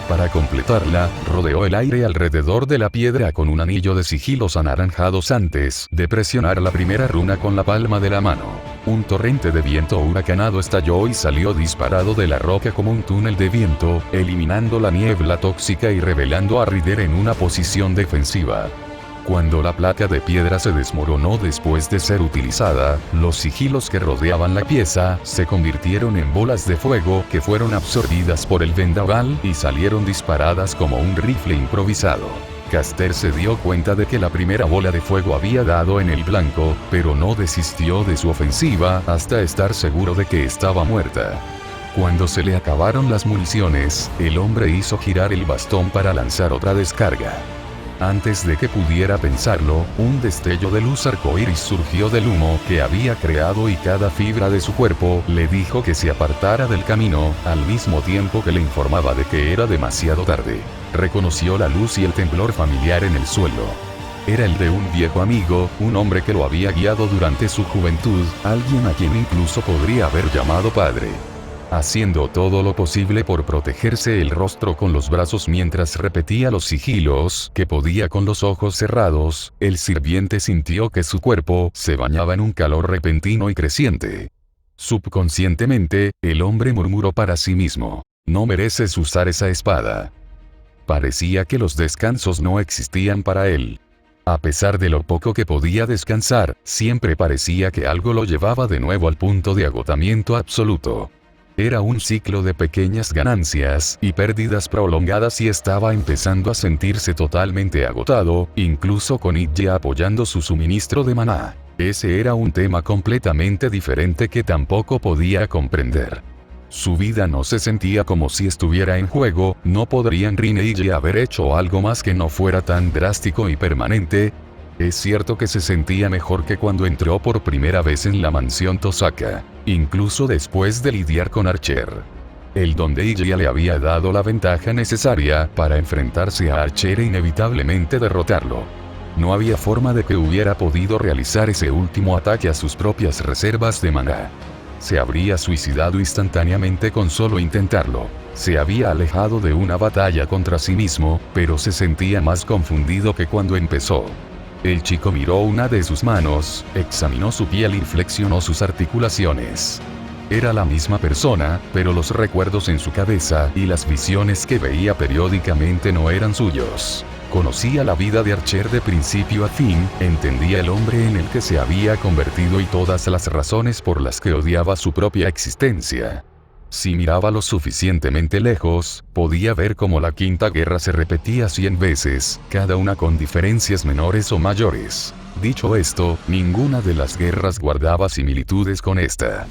Para completarla, rodeó el aire alrededor de la piedra con un anillo de sigilos anaranjados antes de presionar la primera runa con la palma de la mano. Un torrente de viento huracanado estalló y salió disparado de la roca como un túnel de viento, eliminando la niebla tóxica y revelando a Ryder en una posición defensiva. Cuando la placa de piedra se desmoronó después de ser utilizada, los sigilos que rodeaban la pieza se convirtieron en bolas de fuego que fueron absorbidas por el vendaval y salieron disparadas como un rifle improvisado. Caster se dio cuenta de que la primera bola de fuego había dado en el blanco, pero no desistió de su ofensiva hasta estar seguro de que estaba muerta. Cuando se le acabaron las municiones, el hombre hizo girar el bastón para lanzar otra descarga. Antes de que pudiera pensarlo, un destello de luz arcoíris surgió del humo que había creado y cada fibra de su cuerpo le dijo que se apartara del camino, al mismo tiempo que le informaba de que era demasiado tarde. Reconoció la luz y el temblor familiar en el suelo. Era el de un viejo amigo, un hombre que lo había guiado durante su juventud, alguien a quien incluso podría haber llamado padre. Haciendo todo lo posible por protegerse el rostro con los brazos mientras repetía los sigilos que podía con los ojos cerrados, el sirviente sintió que su cuerpo se bañaba en un calor repentino y creciente. Subconscientemente, el hombre murmuró para sí mismo: no mereces usar esa espada. Parecía que los descansos no existían para él. A pesar de lo poco que podía descansar, siempre parecía que algo lo llevaba de nuevo al punto de agotamiento absoluto. Era un ciclo de pequeñas ganancias y pérdidas prolongadas y estaba empezando a sentirse totalmente agotado, incluso con Illa apoyando su suministro de maná. Ese era un tema completamente diferente que tampoco podía comprender. Su vida no se sentía como si estuviera en juego, no podrían Rin e Illa haber hecho algo más que no fuera tan drástico y permanente. Es cierto que se sentía mejor que cuando entró por primera vez en la mansión Tosaka, incluso después de lidiar con Archer. El don de ella le había dado la ventaja necesaria para enfrentarse a Archer e inevitablemente derrotarlo. No había forma de que hubiera podido realizar ese último ataque a sus propias reservas de maná. Se habría suicidado instantáneamente con solo intentarlo. Se había alejado de una batalla contra sí mismo, pero se sentía más confundido que cuando empezó. El chico miró una de sus manos, examinó su piel y flexionó sus articulaciones. Era la misma persona, pero los recuerdos en su cabeza y las visiones que veía periódicamente no eran suyos. Conocía la vida de Archer de principio a fin, entendía el hombre en el que se había convertido y todas las razones por las que odiaba su propia existencia. Si miraba lo suficientemente lejos, podía ver cómo la Quinta Guerra se repetía 100 veces, cada una con diferencias menores o mayores. Dicho esto, ninguna de las guerras guardaba similitudes con esta.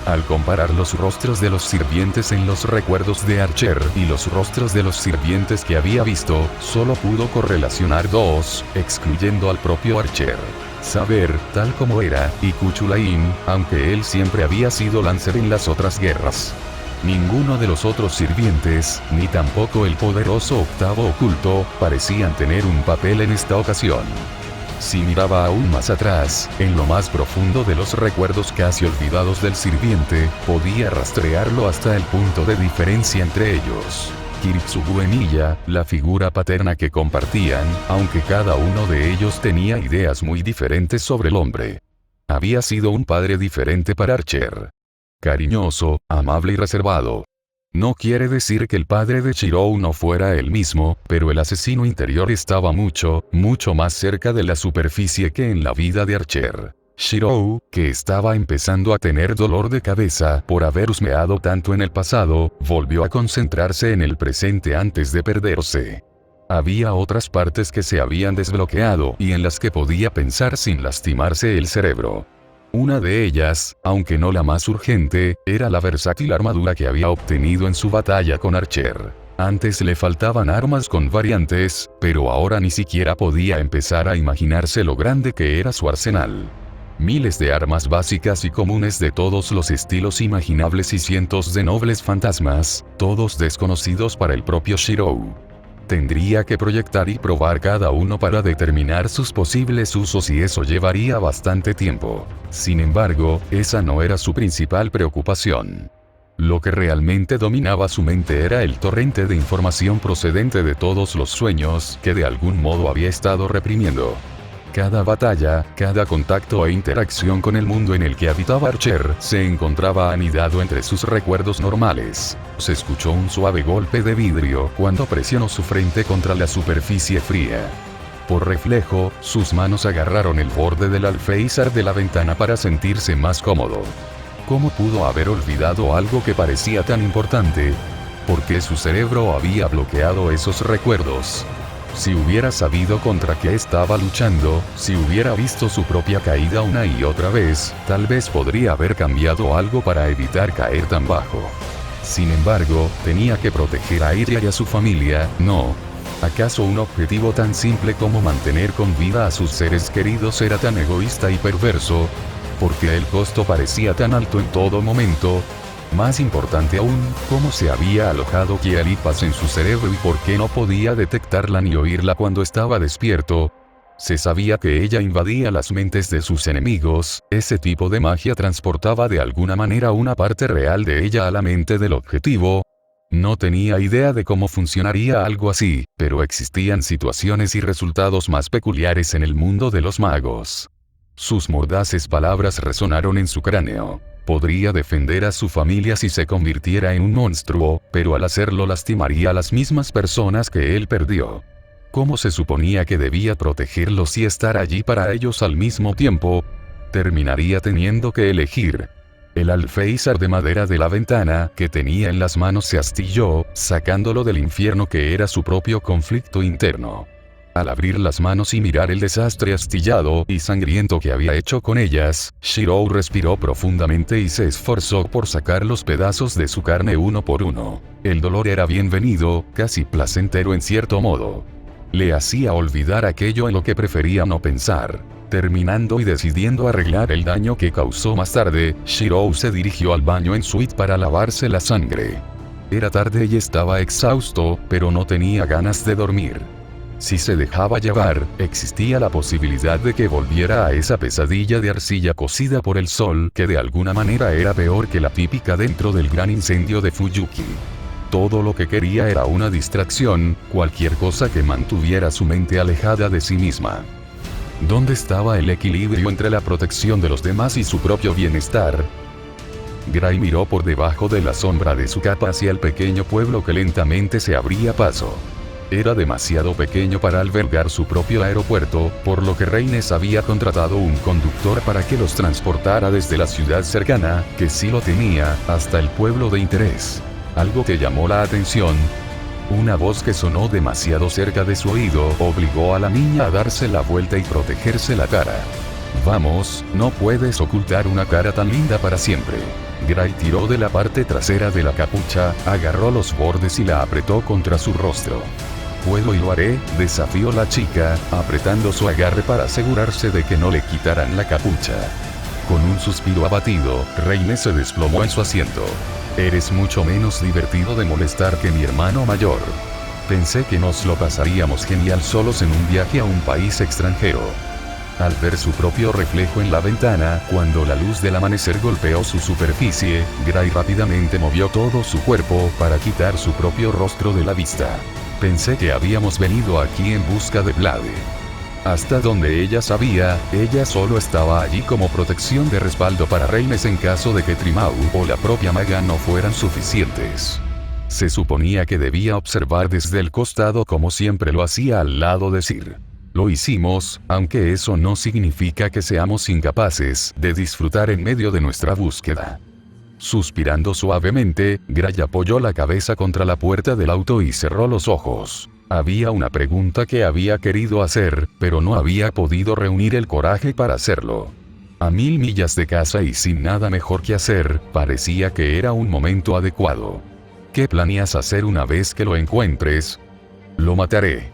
Al comparar los rostros de los sirvientes en los recuerdos de Archer y los rostros de los sirvientes que había visto, solo pudo correlacionar dos, excluyendo al propio Archer. Saber, tal como era, y Kuchulain, aunque él siempre había sido Lancer en las otras guerras. Ninguno de los otros sirvientes, ni tampoco el poderoso octavo oculto, parecían tener un papel en esta ocasión. Si miraba aún más atrás, en lo más profundo de los recuerdos casi olvidados del sirviente, podía rastrearlo hasta el punto de diferencia entre ellos. Kiritsugu en ella, la figura paterna que compartían, aunque cada uno de ellos tenía ideas muy diferentes sobre el hombre. Había sido un padre diferente para Archer. Cariñoso, amable y reservado. No quiere decir que el padre de Shirou no fuera el mismo, pero el asesino interior estaba mucho, mucho más cerca de la superficie que en la vida de Archer. Shirou, que estaba empezando a tener dolor de cabeza por haber husmeado tanto en el pasado, volvió a concentrarse en el presente antes de perderse. Había otras partes que se habían desbloqueado y en las que podía pensar sin lastimarse el cerebro. Una de ellas, aunque no la más urgente, era la versátil armadura que había obtenido en su batalla con Archer. Antes le faltaban armas con variantes, pero ahora ni siquiera podía empezar a imaginarse lo grande que era su arsenal. Miles de armas básicas y comunes de todos los estilos imaginables y cientos de nobles fantasmas, todos desconocidos para el propio Shirou. Tendría que proyectar y probar cada uno para determinar sus posibles usos y eso llevaría bastante tiempo. Sin embargo, esa no era su principal preocupación. Lo que realmente dominaba su mente era el torrente de información procedente de todos los sueños que de algún modo había estado reprimiendo. Cada batalla, cada contacto e interacción con el mundo en el que habitaba Archer se encontraba anidado entre sus recuerdos normales. Se escuchó un suave golpe de vidrio cuando presionó su frente contra la superficie fría. Por reflejo, sus manos agarraron el borde del alféizar de la ventana para sentirse más cómodo. ¿Cómo pudo haber olvidado algo que parecía tan importante? ¿Por qué su cerebro había bloqueado esos recuerdos? Si hubiera sabido contra qué estaba luchando, si hubiera visto su propia caída una y otra vez, tal vez podría haber cambiado algo para evitar caer tan bajo. Sin embargo, tenía que proteger a ella y a su familia, ¿no? ¿Acaso un objetivo tan simple como mantener con vida a sus seres queridos era tan egoísta y perverso? ¿Por qué el costo parecía tan alto en todo momento? Más importante aún, cómo se había alojado Kialipas en su cerebro y por qué no podía detectarla ni oírla cuando estaba despierto. Se sabía que ella invadía las mentes de sus enemigos, ese tipo de magia transportaba de alguna manera una parte real de ella a la mente del objetivo. No tenía idea de cómo funcionaría algo así, pero existían situaciones y resultados más peculiares en el mundo de los magos. Sus mordaces palabras resonaron en su cráneo. Podría defender a su familia si se convirtiera en un monstruo, pero al hacerlo lastimaría a las mismas personas que él perdió. ¿Cómo se suponía que debía protegerlos y estar allí para ellos al mismo tiempo? Terminaría teniendo que elegir. El alféizar de madera de la ventana que tenía en las manos se astilló, sacándolo del infierno que era su propio conflicto interno. Al abrir las manos y mirar el desastre astillado y sangriento que había hecho con ellas, Shirou respiró profundamente y se esforzó por sacar los pedazos de su carne uno por uno. El dolor era bienvenido, casi placentero en cierto modo. Le hacía olvidar aquello en lo que prefería no pensar. Terminando y decidiendo arreglar el daño que causó más tarde, Shirou se dirigió al baño en suite para lavarse la sangre. Era tarde y estaba exhausto, pero no tenía ganas de dormir. Si se dejaba llevar, existía la posibilidad de que volviera a esa pesadilla de arcilla cocida por el sol que de alguna manera era peor que la típica dentro del gran incendio de Fuyuki. Todo lo que quería era una distracción, cualquier cosa que mantuviera su mente alejada de sí misma. ¿Dónde estaba el equilibrio entre la protección de los demás y su propio bienestar? Gray miró por debajo de la sombra de su capa hacia el pequeño pueblo que lentamente se abría paso. Era demasiado pequeño para albergar su propio aeropuerto, por lo que Reines había contratado un conductor para que los transportara desde la ciudad cercana, que sí lo tenía, hasta el pueblo de interés. Algo que llamó la atención. Una voz que sonó demasiado cerca de su oído obligó a la niña a darse la vuelta y protegerse la cara. Vamos, no puedes ocultar una cara tan linda para siempre. Gray tiró de la parte trasera de la capucha, agarró los bordes y la apretó contra su rostro. «Puedo y lo haré», desafió la chica, apretando su agarre para asegurarse de que no le quitaran la capucha. Con un suspiro abatido, Reines se desplomó en su asiento. «Eres mucho menos divertido de molestar que mi hermano mayor. Pensé que nos lo pasaríamos genial solos en un viaje a un país extranjero». Al ver su propio reflejo en la ventana, cuando la luz del amanecer golpeó su superficie, Gray rápidamente movió todo su cuerpo para quitar su propio rostro de la vista. «Pensé que habíamos venido aquí en busca de Blade». Hasta donde ella sabía, ella solo estaba allí como protección de respaldo para Reines en caso de que Trimau o la propia maga no fueran suficientes. Se suponía que debía observar desde el costado como siempre lo hacía al lado de Sir. Lo hicimos, aunque eso no significa que seamos incapaces de disfrutar en medio de nuestra búsqueda. Suspirando suavemente, Gray apoyó la cabeza contra la puerta del auto y cerró los ojos. Había una pregunta que había querido hacer, pero no había podido reunir el coraje para hacerlo. A 1000 millas de casa y sin nada mejor que hacer, parecía que era un momento adecuado. ¿Qué planeas hacer una vez que lo encuentres? «Lo mataré».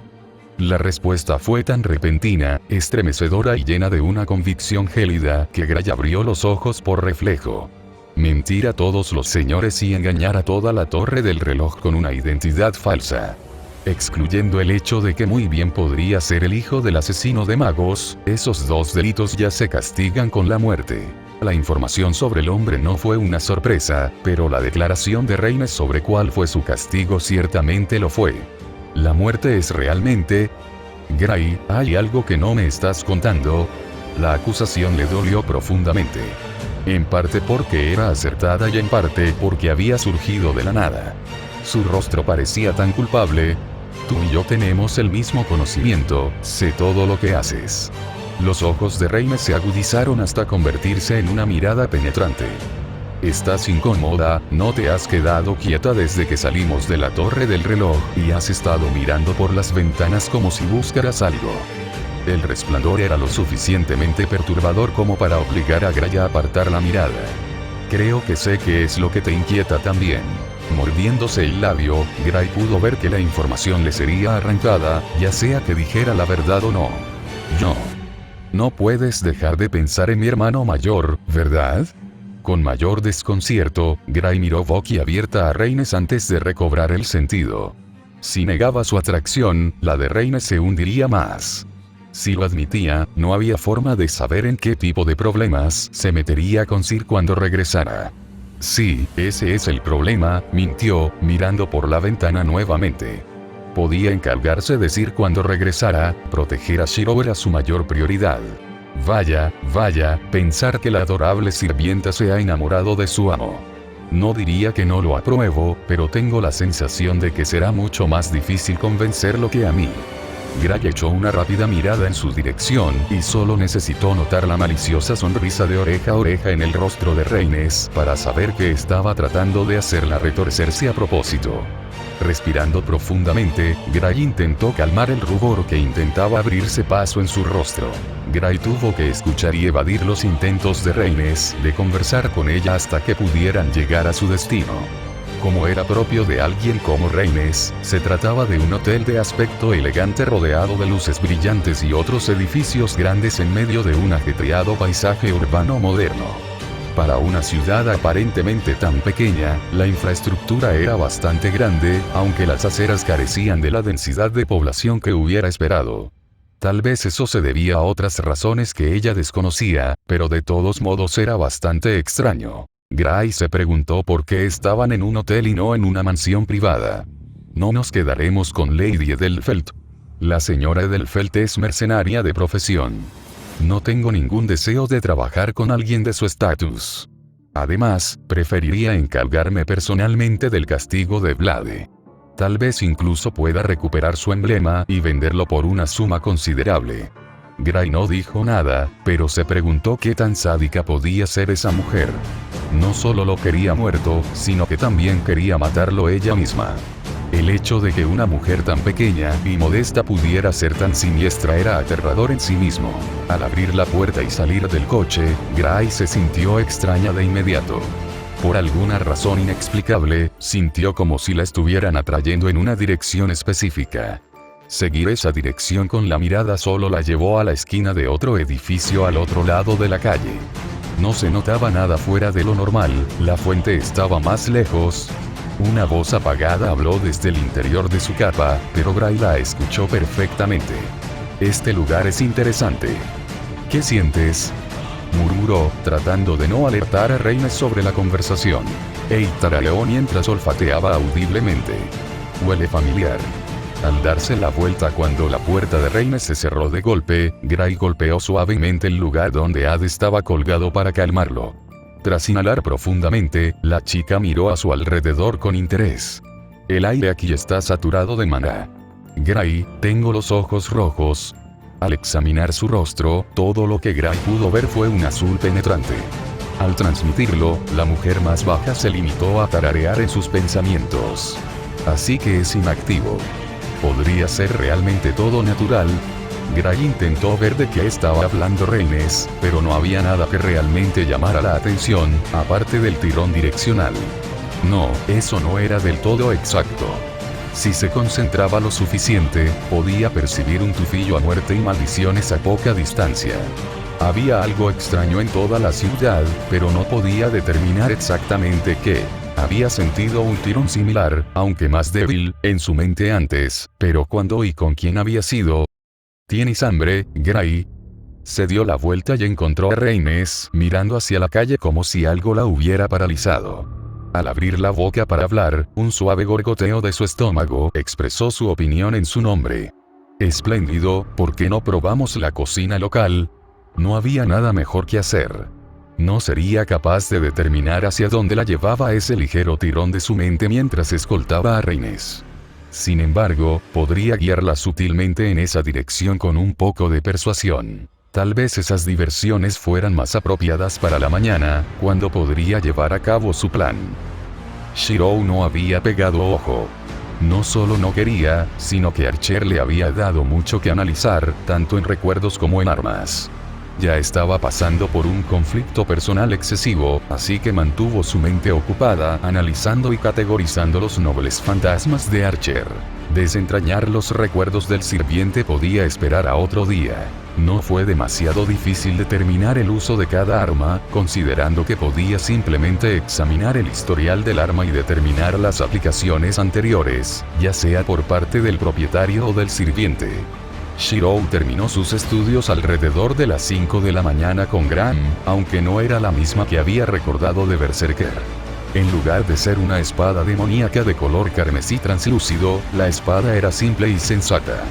La respuesta fue tan repentina, estremecedora y llena de una convicción gélida, que Gray abrió los ojos por reflejo. Mentir a todos los señores y engañar a toda la torre del reloj con una identidad falsa. Excluyendo el hecho de que muy bien podría ser el hijo del asesino de magos, esos dos delitos ya se castigan con la muerte. La información sobre el hombre no fue una sorpresa, pero la declaración de Reines sobre cuál fue su castigo ciertamente lo fue. ¿La muerte es realmente? Gray, ¿hay algo que no me estás contando? La acusación le dolió profundamente. En parte porque era acertada y en parte porque había surgido de la nada. Su rostro parecía tan culpable. «Tú y yo tenemos el mismo conocimiento, sé todo lo que haces». Los ojos de Reines se agudizaron hasta convertirse en una mirada penetrante. «Estás incómoda, no te has quedado quieta desde que salimos de la torre del reloj y has estado mirando por las ventanas como si buscaras algo». El resplandor era lo suficientemente perturbador como para obligar a Gray a apartar la mirada. «Creo que sé qué es lo que te inquieta también». Mordiéndose el labio, Gray pudo ver que la información le sería arrancada, ya sea que dijera la verdad o no. «No. No puedes dejar de pensar en mi hermano mayor, ¿verdad?». Con mayor desconcierto, Gray miró boquiabierta a Reines antes de recobrar el sentido. Si negaba su atracción, la de Reines se hundiría más. Si lo admitía, no había forma de saber en qué tipo de problemas se metería con Sir cuando regresara. «Sí, ese es el problema», mintió, mirando por la ventana nuevamente. Podía encargarse de Sir cuando regresara, proteger a Shiro era su mayor prioridad. Vaya, pensar que la adorable sirvienta se ha enamorado de su amo. No diría que no lo apruebo, pero tengo la sensación de que será mucho más difícil convencerlo que a mí. Gray echó una rápida mirada en su dirección y solo necesitó notar la maliciosa sonrisa de oreja a oreja en el rostro de Reines para saber que estaba tratando de hacerla retorcerse a propósito. Respirando profundamente, Gray intentó calmar el rubor que intentaba abrirse paso en su rostro. Gray tuvo que escuchar y evadir los intentos de Reines de conversar con ella hasta que pudieran llegar a su destino. Como era propio de alguien como Reines, se trataba de un hotel de aspecto elegante rodeado de luces brillantes y otros edificios grandes en medio de un ajetreado paisaje urbano moderno. Para una ciudad aparentemente tan pequeña, la infraestructura era bastante grande, aunque las aceras carecían de la densidad de población que hubiera esperado. Tal vez eso se debía a otras razones que ella desconocía, pero de todos modos era bastante extraño. Gray se preguntó por qué estaban en un hotel y no en una mansión privada. No nos quedaremos con Lady Edelfelt. La señora Edelfelt es mercenaria de profesión. No tengo ningún deseo de trabajar con alguien de su estatus. Además, preferiría encargarme personalmente del castigo de Blade. Tal vez incluso pueda recuperar su emblema y venderlo por una suma considerable. Gray no dijo nada, pero se preguntó qué tan sádica podía ser esa mujer. No solo lo quería muerto, sino que también quería matarlo ella misma. El hecho de que una mujer tan pequeña y modesta pudiera ser tan siniestra era aterrador en sí mismo. Al abrir la puerta y salir del coche, Gray se sintió extraña de inmediato. Por alguna razón inexplicable, sintió como si la estuvieran atrayendo en una dirección específica. Seguir esa dirección con la mirada solo la llevó a la esquina de otro edificio al otro lado de la calle. No se notaba nada fuera de lo normal, la fuente estaba más lejos. Una voz apagada habló desde el interior de su capa, pero Gray la escuchó perfectamente. Este lugar es interesante. ¿Qué sientes?, murmuró, tratando de no alertar a Reines sobre la conversación. Tarareó mientras olfateaba audiblemente. Huele familiar. Al darse la vuelta cuando la puerta de Reines se cerró de golpe, Gray golpeó suavemente el lugar donde Ad estaba colgado para calmarlo. Tras inhalar profundamente, la chica miró a su alrededor con interés. El aire aquí está saturado de maná. Gray, tengo los ojos rojos. Al examinar su rostro, todo lo que Gray pudo ver fue un azul penetrante. Al transmitirlo, la mujer más baja se limitó a tararear en sus pensamientos. Así que es inactivo. ¿Podría ser realmente todo natural? Gray intentó ver de qué estaba hablando Reines, pero no había nada que realmente llamara la atención, aparte del tirón direccional. No, eso no era del todo exacto. Si se concentraba lo suficiente, podía percibir un tufillo a muerte y maldiciones a poca distancia. Había algo extraño en toda la ciudad, pero no podía determinar exactamente qué. Había sentido un tirón similar, aunque más débil, en su mente antes, pero ¿cuándo y con quién había sido? ¿Tienes hambre, Gray? Se dio la vuelta y encontró a Reines mirando hacia la calle como si algo la hubiera paralizado. Al abrir la boca para hablar, un suave gorgoteo de su estómago expresó su opinión en su nombre. Espléndido, ¿por qué no probamos la cocina local? No había nada mejor que hacer. No sería capaz de determinar hacia dónde la llevaba ese ligero tirón de su mente mientras escoltaba a Reines. Sin embargo, podría guiarla sutilmente en esa dirección con un poco de persuasión. Tal vez esas diversiones fueran más apropiadas para la mañana, cuando podría llevar a cabo su plan. Shirou no había pegado ojo. No solo no quería, sino que Archer le había dado mucho que analizar, tanto en recuerdos como en armas. Ya estaba pasando por un conflicto personal excesivo, así que mantuvo su mente ocupada analizando y categorizando los nobles fantasmas de Archer. Desentrañar los recuerdos del sirviente podía esperar a otro día. No fue demasiado difícil determinar el uso de cada arma, considerando que podía simplemente examinar el historial del arma y determinar las aplicaciones anteriores, ya sea por parte del propietario o del sirviente. Shirou terminó sus estudios alrededor de las 5 de la mañana con Graham, aunque no era la misma que había recordado de Berserker. En lugar de ser una espada demoníaca de color carmesí translúcido, la espada era simple y sensata.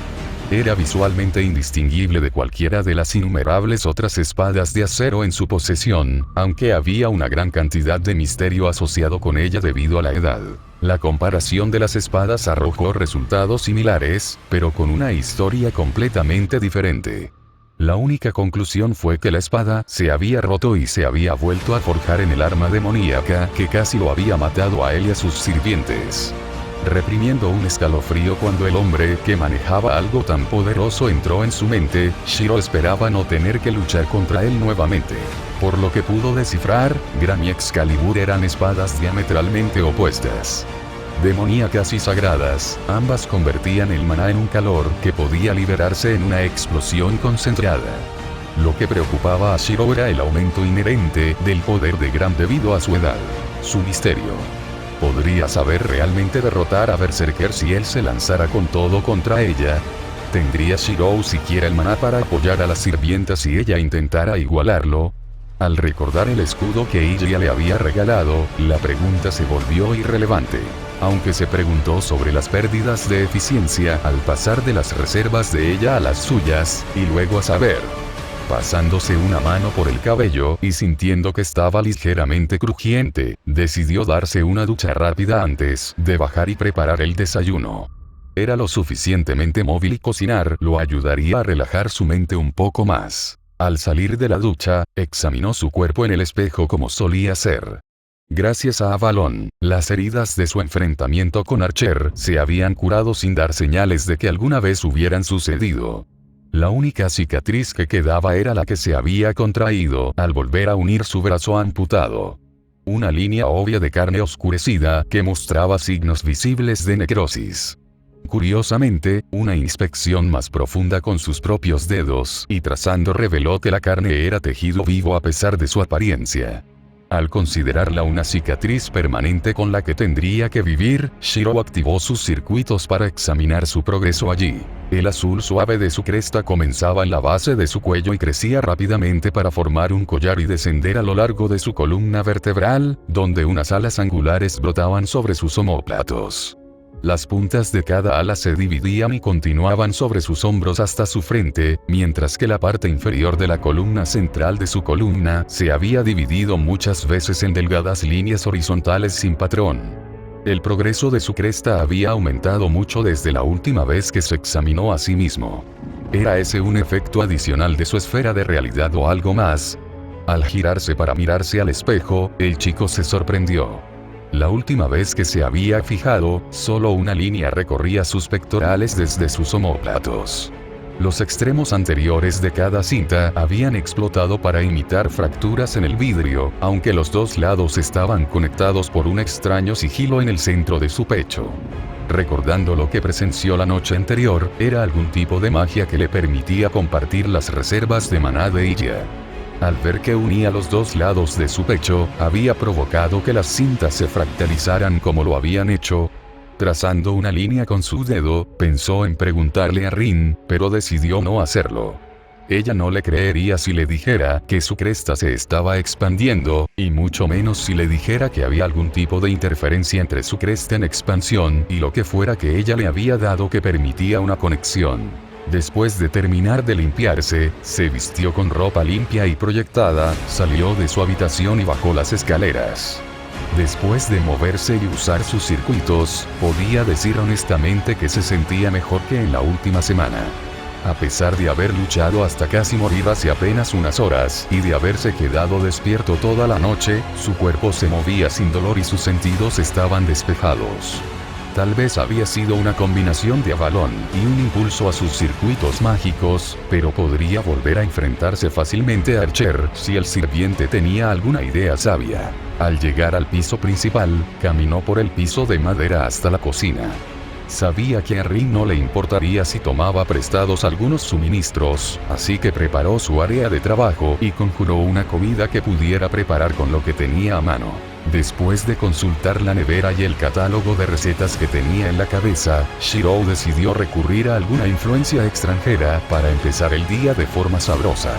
Era visualmente indistinguible de cualquiera de las innumerables otras espadas de acero en su posesión, aunque había una gran cantidad de misterio asociado con ella debido a la edad. La comparación de las espadas arrojó resultados similares, pero con una historia completamente diferente. La única conclusión fue que la espada se había roto y se había vuelto a forjar en el arma demoníaca que casi lo había matado a él y a sus sirvientes. Reprimiendo un escalofrío cuando el hombre que manejaba algo tan poderoso entró en su mente, Shiro esperaba no tener que luchar contra él nuevamente. Por lo que pudo descifrar, Graham y Excalibur eran espadas diametralmente opuestas. Demoníacas y sagradas, ambas convertían el maná en un calor que podía liberarse en una explosión concentrada. Lo que preocupaba a Shiro era el aumento inherente del poder de Gram debido a su edad. Su misterio. ¿Podría saber realmente derrotar a Berserker si él se lanzara con todo contra ella? ¿Tendría Shirou siquiera el maná para apoyar a la sirvienta si ella intentara igualarlo? Al recordar el escudo que ella le había regalado, la pregunta se volvió irrelevante. Aunque se preguntó sobre las pérdidas de eficiencia al pasar de las reservas de ella a las suyas, y luego a saber. Pasándose una mano por el cabello y sintiendo que estaba ligeramente crujiente, decidió darse una ducha rápida antes de bajar y preparar el desayuno. Era lo suficientemente móvil y cocinar lo ayudaría a relajar su mente un poco más. Al salir de la ducha, examinó su cuerpo en el espejo como solía hacer. Gracias a Avalon, las heridas de su enfrentamiento con Archer se habían curado sin dar señales de que alguna vez hubieran sucedido. La única cicatriz que quedaba era la que se había contraído al volver a unir su brazo amputado. Una línea obvia de carne oscurecida que mostraba signos visibles de necrosis. Curiosamente, una inspección más profunda con sus propios dedos y trazando reveló que la carne era tejido vivo a pesar de su apariencia. Al considerarla una cicatriz permanente con la que tendría que vivir, Shiro activó sus circuitos para examinar su progreso allí. El azul suave de su cresta comenzaba en la base de su cuello y crecía rápidamente para formar un collar y descender a lo largo de su columna vertebral, donde unas alas angulares brotaban sobre sus omóplatos. Las puntas de cada ala se dividían y continuaban sobre sus hombros hasta su frente, mientras que la parte inferior de la columna central de su columna se había dividido muchas veces en delgadas líneas horizontales sin patrón. El progreso de su cresta había aumentado mucho desde la última vez que se examinó a sí mismo. ¿Era ese un efecto adicional de su esfera de realidad o algo más? Al girarse para mirarse al espejo, el chico se sorprendió. La última vez que se había fijado, solo una línea recorría sus pectorales desde sus omóplatos. Los extremos anteriores de cada cinta habían explotado para imitar fracturas en el vidrio, aunque los dos lados estaban conectados por un extraño sigilo en el centro de su pecho. Recordando lo que presenció la noche anterior, era algún tipo de magia que le permitía compartir las reservas de maná de ella. Al ver que unía los dos lados de su pecho, había provocado que las cintas se fractalizaran como lo habían hecho. Trazando una línea con su dedo, pensó en preguntarle a Rin, pero decidió no hacerlo. Ella no le creería si le dijera que su cresta se estaba expandiendo, y mucho menos si le dijera que había algún tipo de interferencia entre su cresta en expansión y lo que fuera que ella le había dado que permitía una conexión. Después de terminar de limpiarse, se vistió con ropa limpia y proyectada, salió de su habitación y bajó las escaleras. Después de moverse y usar sus circuitos, podía decir honestamente que se sentía mejor que en la última semana. A pesar de haber luchado hasta casi morir hace apenas unas horas, y de haberse quedado despierto toda la noche, su cuerpo se movía sin dolor y sus sentidos estaban despejados. Tal vez había sido una combinación de Avalon y un impulso a sus circuitos mágicos, pero podría volver a enfrentarse fácilmente a Archer si el sirviente tenía alguna idea sabia. Al llegar al piso principal, caminó por el piso de madera hasta la cocina. Sabía que a Rin no le importaría si tomaba prestados algunos suministros, así que preparó su área de trabajo y conjuró una comida que pudiera preparar con lo que tenía a mano. Después de consultar la nevera y el catálogo de recetas que tenía en la cabeza, Shiro decidió recurrir a alguna influencia extranjera para empezar el día de forma sabrosa.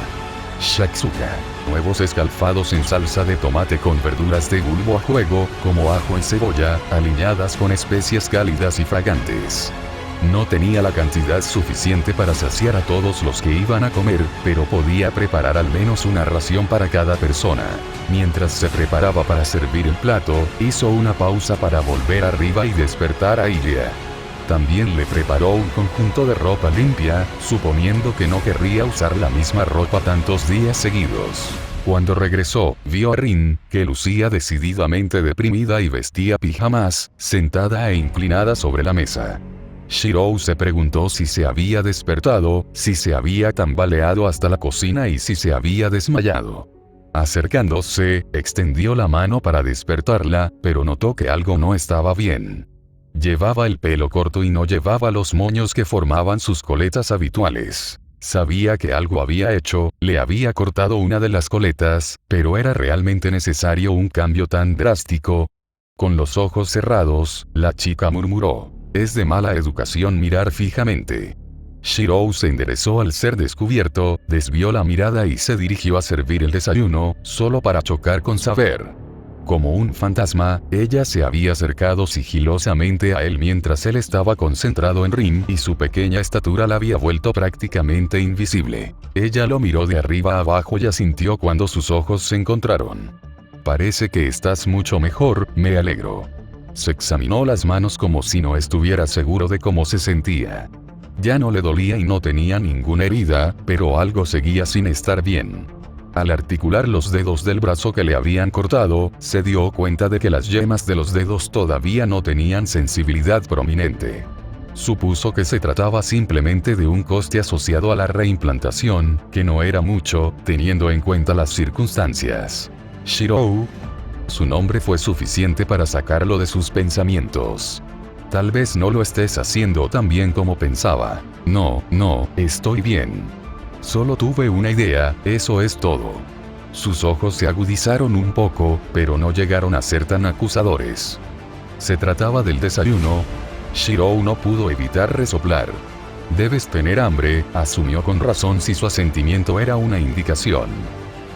Shakshuka. Huevos escalfados en salsa de tomate con verduras de bulbo a juego, como ajo y cebolla, aliñadas con especias cálidas y fragantes. No tenía la cantidad suficiente para saciar a todos los que iban a comer, pero podía preparar al menos una ración para cada persona. Mientras se preparaba para servir el plato, hizo una pausa para volver arriba y despertar a Ilya. También le preparó un conjunto de ropa limpia, suponiendo que no querría usar la misma ropa tantos días seguidos. Cuando regresó, vio a Rin, que lucía decididamente deprimida y vestía pijamas, sentada e inclinada sobre la mesa. Shiro se preguntó si se había despertado, si se había tambaleado hasta la cocina y si se había desmayado. Acercándose, extendió la mano para despertarla, pero notó que algo no estaba bien. Llevaba el pelo corto y no llevaba los moños que formaban sus coletas habituales. Sabía que algo había hecho, le había cortado una de las coletas, pero ¿era realmente necesario un cambio tan drástico? Con los ojos cerrados, la chica murmuró: es de mala educación mirar fijamente. Shirou se enderezó al ser descubierto, desvió la mirada y se dirigió a servir el desayuno, solo para chocar con Saber. Como un fantasma, ella se había acercado sigilosamente a él mientras él estaba concentrado en Rin y su pequeña estatura la había vuelto prácticamente invisible. Ella lo miró de arriba a abajo y asintió cuando sus ojos se encontraron. Parece que estás mucho mejor, me alegro. Se examinó las manos como si no estuviera seguro de cómo se sentía. Ya no le dolía y no tenía ninguna herida, pero algo seguía sin estar bien. Al articular los dedos del brazo que le habían cortado, se dio cuenta de que las yemas de los dedos todavía no tenían sensibilidad prominente. Supuso que se trataba simplemente de un coste asociado a la reimplantación, que no era mucho, teniendo en cuenta las circunstancias. Shirou. Su nombre fue suficiente para sacarlo de sus pensamientos. Tal vez no lo estés haciendo tan bien como pensaba. No, estoy bien. Solo tuve una idea, eso es todo. Sus ojos se agudizaron un poco, pero no llegaron a ser tan acusadores. Se trataba del desayuno. Shirou no pudo evitar resoplar. Debes tener hambre, asumió con razón si su asentimiento era una indicación.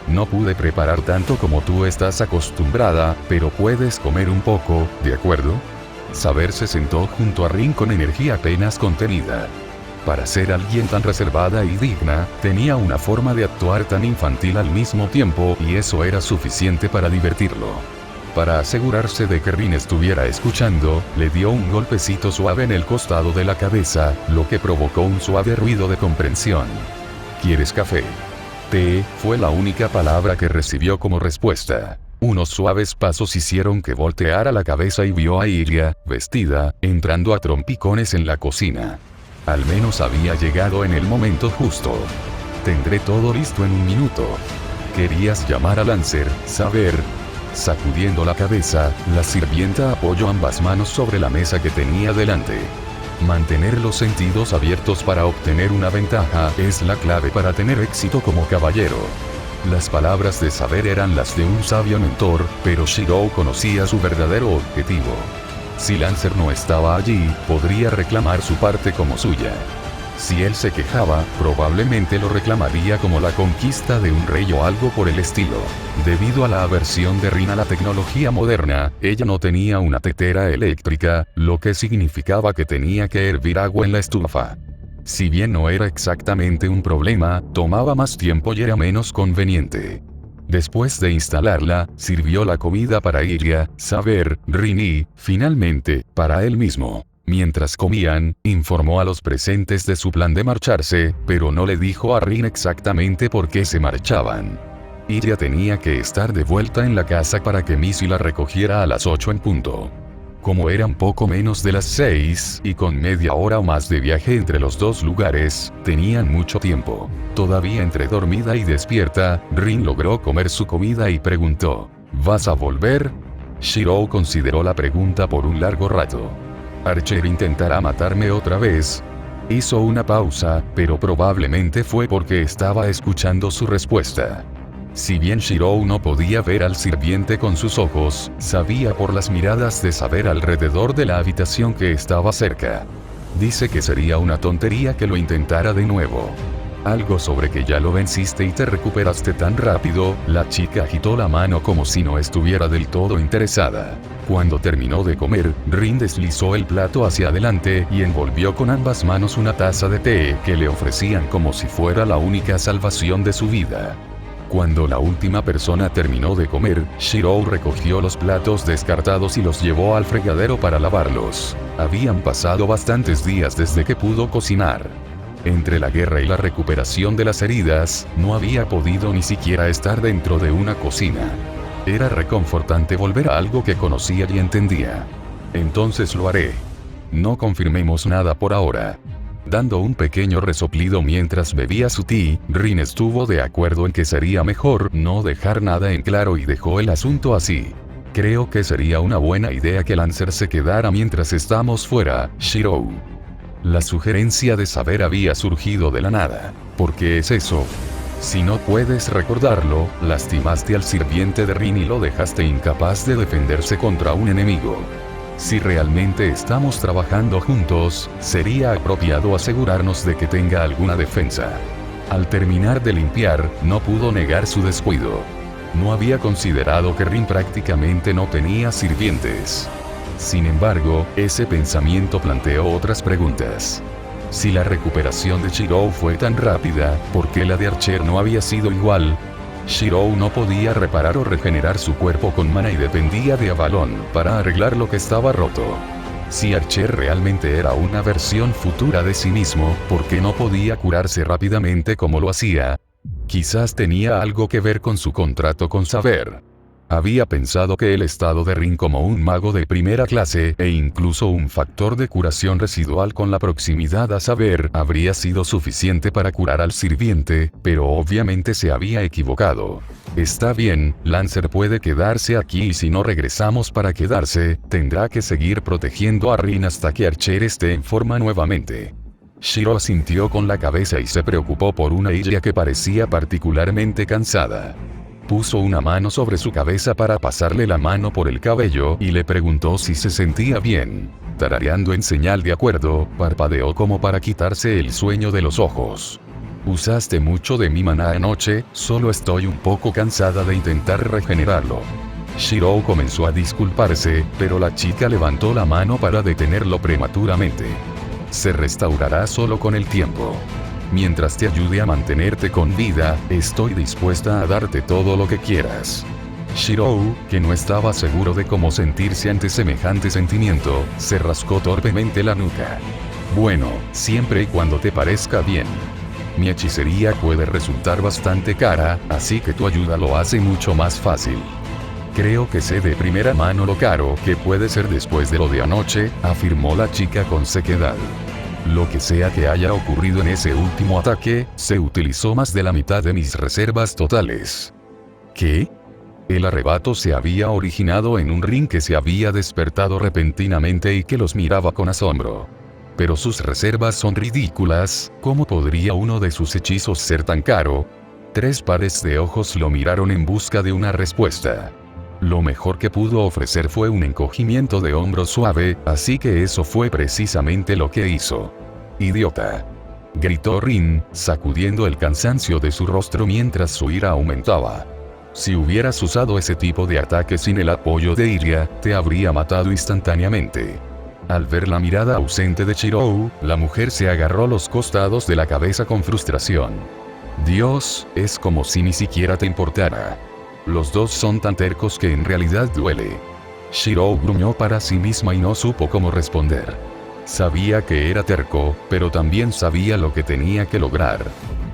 No pude preparar tanto como tú estás acostumbrada, pero puedes comer un poco, ¿de acuerdo? Saber se sentó junto a Rin con energía apenas contenida. Para ser alguien tan reservada y digna, tenía una forma de actuar tan infantil al mismo tiempo y eso era suficiente para divertirlo. Para asegurarse de que Rin estuviera escuchando, le dio un golpecito suave en el costado de la cabeza, lo que provocó un suave ruido de comprensión. ¿Quieres café? Té, fue la única palabra que recibió como respuesta. Unos suaves pasos hicieron que volteara la cabeza y vio a Ilya, vestida, entrando a trompicones en la cocina. Al menos había llegado en el momento justo. Tendré todo listo en un minuto. ¿Querías llamar a Lancer, Saber? Sacudiendo la cabeza, la sirvienta apoyó ambas manos sobre la mesa que tenía delante. Mantener los sentidos abiertos para obtener una ventaja es la clave para tener éxito como caballero. Las palabras de Saber eran las de un sabio mentor, pero Shirou conocía su verdadero objetivo. Si Lancer no estaba allí, podría reclamar su parte como suya. Si él se quejaba, probablemente lo reclamaría como la conquista de un rey o algo por el estilo. Debido a la aversión de Rin a la tecnología moderna, ella no tenía una tetera eléctrica, lo que significaba que tenía que hervir agua en la estufa. Si bien no era exactamente un problema, tomaba más tiempo y era menos conveniente. Después de instalarla, sirvió la comida para Ilya, Saber, Rin y, finalmente, para él mismo. Mientras comían, informó a los presentes de su plan de marcharse, pero no le dijo a Rin exactamente por qué se marchaban. Ilya tenía que estar de vuelta en la casa para que Missy la recogiera a las 8 en punto. Como eran poco menos de las 6, y con media hora o más de viaje entre los dos lugares, tenían mucho tiempo. Todavía entre dormida y despierta, Rin logró comer su comida y preguntó: ¿vas a volver? Shirou consideró la pregunta por un largo rato. ¿Archer intentará matarme otra vez? Hizo una pausa, pero probablemente fue porque estaba escuchando su respuesta. Si bien Shirou no podía ver al sirviente con sus ojos, sabía por las miradas de Saber alrededor de la habitación que estaba cerca. Dice que sería una tontería que lo intentara de nuevo. Algo sobre que ya lo venciste y te recuperaste tan rápido. La chica agitó la mano como si no estuviera del todo interesada. Cuando terminó de comer, Rin deslizó el plato hacia adelante y envolvió con ambas manos una taza de té que le ofrecían como si fuera la única salvación de su vida. Cuando la última persona terminó de comer, Shirou recogió los platos descartados y los llevó al fregadero para lavarlos. Habían pasado bastantes días desde que pudo cocinar. Entre la guerra y la recuperación de las heridas, no había podido ni siquiera estar dentro de una cocina. Era reconfortante volver a algo que conocía y entendía. Entonces lo haré. No confirmemos nada por ahora. Dando un pequeño resoplido mientras bebía su té, Rin estuvo de acuerdo en que sería mejor no dejar nada en claro y dejó el asunto así. Creo que sería una buena idea que Lancer se quedara mientras estamos fuera, Shirou. La sugerencia de saber había surgido de la nada. ¿Por qué es eso? Si no puedes recordarlo, lastimaste al sirviente de Rin y lo dejaste incapaz de defenderse contra un enemigo. Si realmente estamos trabajando juntos, sería apropiado asegurarnos de que tenga alguna defensa. Al terminar de limpiar, no pudo negar su descuido. No había considerado que Rin prácticamente no tenía sirvientes. Sin embargo, ese pensamiento planteó otras preguntas. Si la recuperación de Shirou fue tan rápida, ¿por qué la de Archer no había sido igual? Shirou no podía reparar o regenerar su cuerpo con mana y dependía de Avalon para arreglar lo que estaba roto. Si Archer realmente era una versión futura de sí mismo, ¿por qué no podía curarse rápidamente como lo hacía? Quizás tenía algo que ver con su contrato con Saber. Había pensado que el estado de Rin como un mago de primera clase e incluso un factor de curación residual con la proximidad a Saber habría sido suficiente para curar al sirviente, pero obviamente se había equivocado. Está bien, Lancer puede quedarse aquí y si no regresamos para quedarse, tendrá que seguir protegiendo a Rin hasta que Archer esté en forma nuevamente. Shiro asintió con la cabeza y se preocupó por una ella que parecía particularmente cansada. Puso una mano sobre su cabeza para pasarle la mano por el cabello y le preguntó si se sentía bien. Tarareando en señal de acuerdo, parpadeó como para quitarse el sueño de los ojos. Usaste mucho de mi maná anoche, solo estoy un poco cansada de intentar regenerarlo. Shiro comenzó a disculparse, pero la chica levantó la mano para detenerlo prematuramente. Se restaurará solo con el tiempo. Mientras te ayude a mantenerte con vida, estoy dispuesta a darte todo lo que quieras. Shirou, que no estaba seguro de cómo sentirse ante semejante sentimiento, se rascó torpemente la nuca. Bueno, siempre y cuando te parezca bien. Mi hechicería puede resultar bastante cara, así que tu ayuda lo hace mucho más fácil. Creo que sé de primera mano lo caro que puede ser después de lo de anoche, afirmó la chica con sequedad. Lo que sea que haya ocurrido en ese último ataque, se utilizó más de la mitad de mis reservas totales. ¿Qué? El arrebato se había originado en un Rin que se había despertado repentinamente y que los miraba con asombro. Pero sus reservas son ridículas, ¿cómo podría uno de sus hechizos ser tan caro? 3 pares de ojos lo miraron en busca de una respuesta. Lo mejor que pudo ofrecer fue un encogimiento de hombros suave, así que eso fue precisamente lo que hizo. ¡Idiota!, gritó Rin, sacudiendo el cansancio de su rostro mientras su ira aumentaba. Si hubieras usado ese tipo de ataque sin el apoyo de Iria, te habría matado instantáneamente. Al ver la mirada ausente de Shirou, la mujer se agarró los costados de la cabeza con frustración. Dios, es como si ni siquiera te importara. Los dos son tan tercos que en realidad duele. Shirou gruñó para sí misma y no supo cómo responder. Sabía que era terco, pero también sabía lo que tenía que lograr.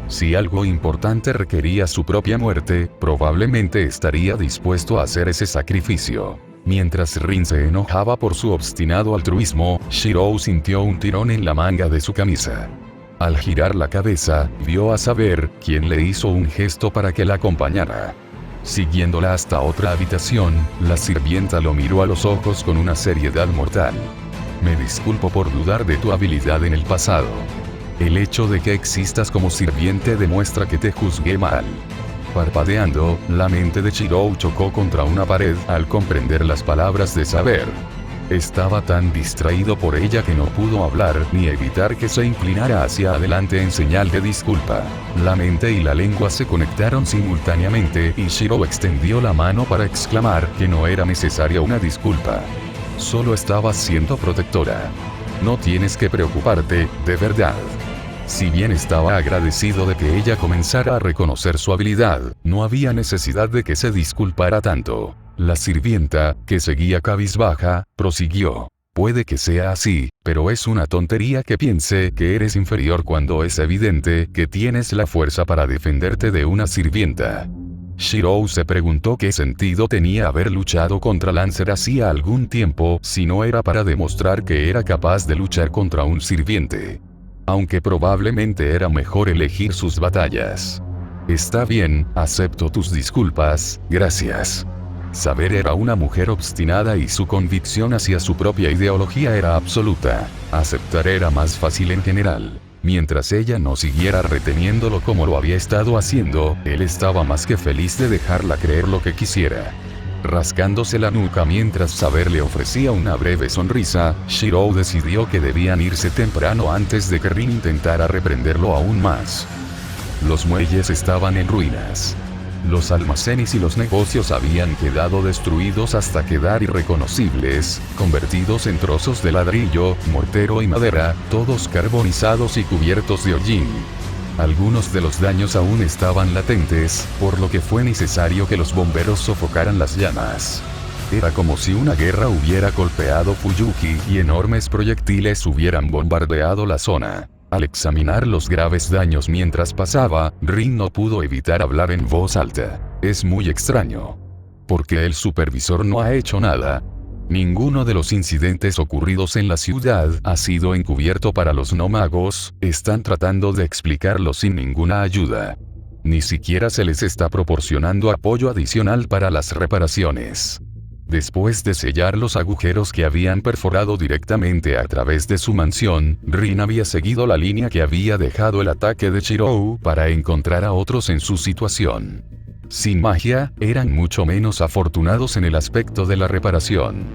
Si algo importante requería su propia muerte, probablemente estaría dispuesto a hacer ese sacrificio. Mientras Rin se enojaba por su obstinado altruismo, Shirou sintió un tirón en la manga de su camisa. Al girar la cabeza, vio a Saber, quien le hizo un gesto para que la acompañara. Siguiéndola hasta otra habitación, la sirvienta lo miró a los ojos con una seriedad mortal. Me disculpo por dudar de tu habilidad en el pasado. El hecho de que existas como sirviente demuestra que te juzgué mal. Parpadeando, la mente de Shirou chocó contra una pared al comprender las palabras de Saber. Estaba tan distraído por ella que no pudo hablar ni evitar que se inclinara hacia adelante en señal de disculpa. La mente y la lengua se conectaron simultáneamente y Shirou extendió la mano para exclamar que no era necesaria una disculpa. Solo estaba siendo protectora. No tienes que preocuparte, de verdad. Si bien estaba agradecido de que ella comenzara a reconocer su habilidad, no había necesidad de que se disculpara tanto. La sirvienta, que seguía cabizbaja, prosiguió. Puede que sea así, pero es una tontería que piense que eres inferior cuando es evidente que tienes la fuerza para defenderte de una sirvienta. Shirou se preguntó qué sentido tenía haber luchado contra Lancer hacía algún tiempo si no era para demostrar que era capaz de luchar contra un sirviente. Aunque probablemente era mejor elegir sus batallas. Está bien, acepto tus disculpas, gracias. Saber era una mujer obstinada y su convicción hacia su propia ideología era absoluta. Aceptar era más fácil en general. Mientras ella no siguiera reteniéndolo como lo había estado haciendo, él estaba más que feliz de dejarla creer lo que quisiera. Rascándose la nuca mientras Saber le ofrecía una breve sonrisa, Shirou decidió que debían irse temprano antes de que Rin intentara reprenderlo aún más. Los muelles estaban en ruinas. Los almacenes y los negocios habían quedado destruidos hasta quedar irreconocibles, convertidos en trozos de ladrillo, mortero y madera, todos carbonizados y cubiertos de hollín. Algunos de los daños aún estaban latentes, por lo que fue necesario que los bomberos sofocaran las llamas. Era como si una guerra hubiera golpeado Fuyuki y enormes proyectiles hubieran bombardeado la zona. Al examinar los graves daños mientras pasaba, Rin no pudo evitar hablar en voz alta. Es muy extraño. ¿Por qué el supervisor no ha hecho nada? Ninguno de los incidentes ocurridos en la ciudad ha sido encubierto para los no magos, están tratando de explicarlo sin ninguna ayuda. Ni siquiera se les está proporcionando apoyo adicional para las reparaciones. Después de sellar los agujeros que habían perforado directamente a través de su mansión, Rin había seguido la línea que había dejado el ataque de Shirou para encontrar a otros en su situación. Sin magia, eran mucho menos afortunados en el aspecto de la reparación.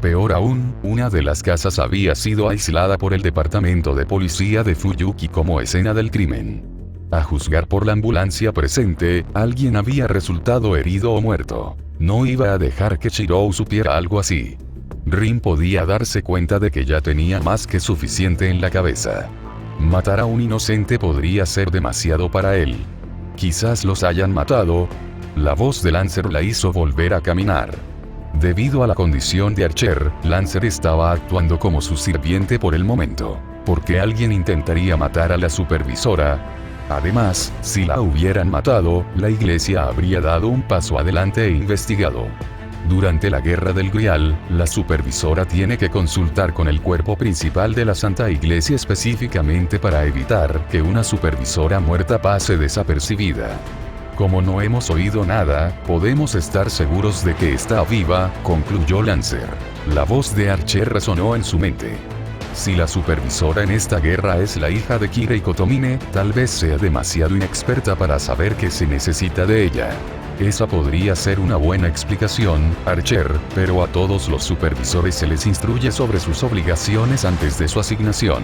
Peor aún, una de las casas había sido aislada por el departamento de policía de Fuyuki como escena del crimen. A juzgar por la ambulancia presente, alguien había resultado herido o muerto. No iba a dejar que Shirou supiera algo así. Rin podía darse cuenta de que ya tenía más que suficiente en la cabeza. Matar a un inocente podría ser demasiado para él. Quizás los hayan matado. La voz de Lancer la hizo volver a caminar. Debido a la condición de Archer, Lancer estaba actuando como su sirviente por el momento. ¿Por qué alguien intentaría matar a la supervisora? Además, si la hubieran matado, la iglesia habría dado un paso adelante e investigado. Durante la Guerra del Grial, la supervisora tiene que consultar con el cuerpo principal de la Santa Iglesia específicamente para evitar que una supervisora muerta pase desapercibida. Como no hemos oído nada, podemos estar seguros de que está viva, concluyó Lancer. La voz de Archer resonó en su mente. Si la supervisora en esta guerra es la hija de Kirei Kotomine, tal vez sea demasiado inexperta para saber qué se necesita de ella. Esa podría ser una buena explicación, Archer, pero a todos los supervisores se les instruye sobre sus obligaciones antes de su asignación.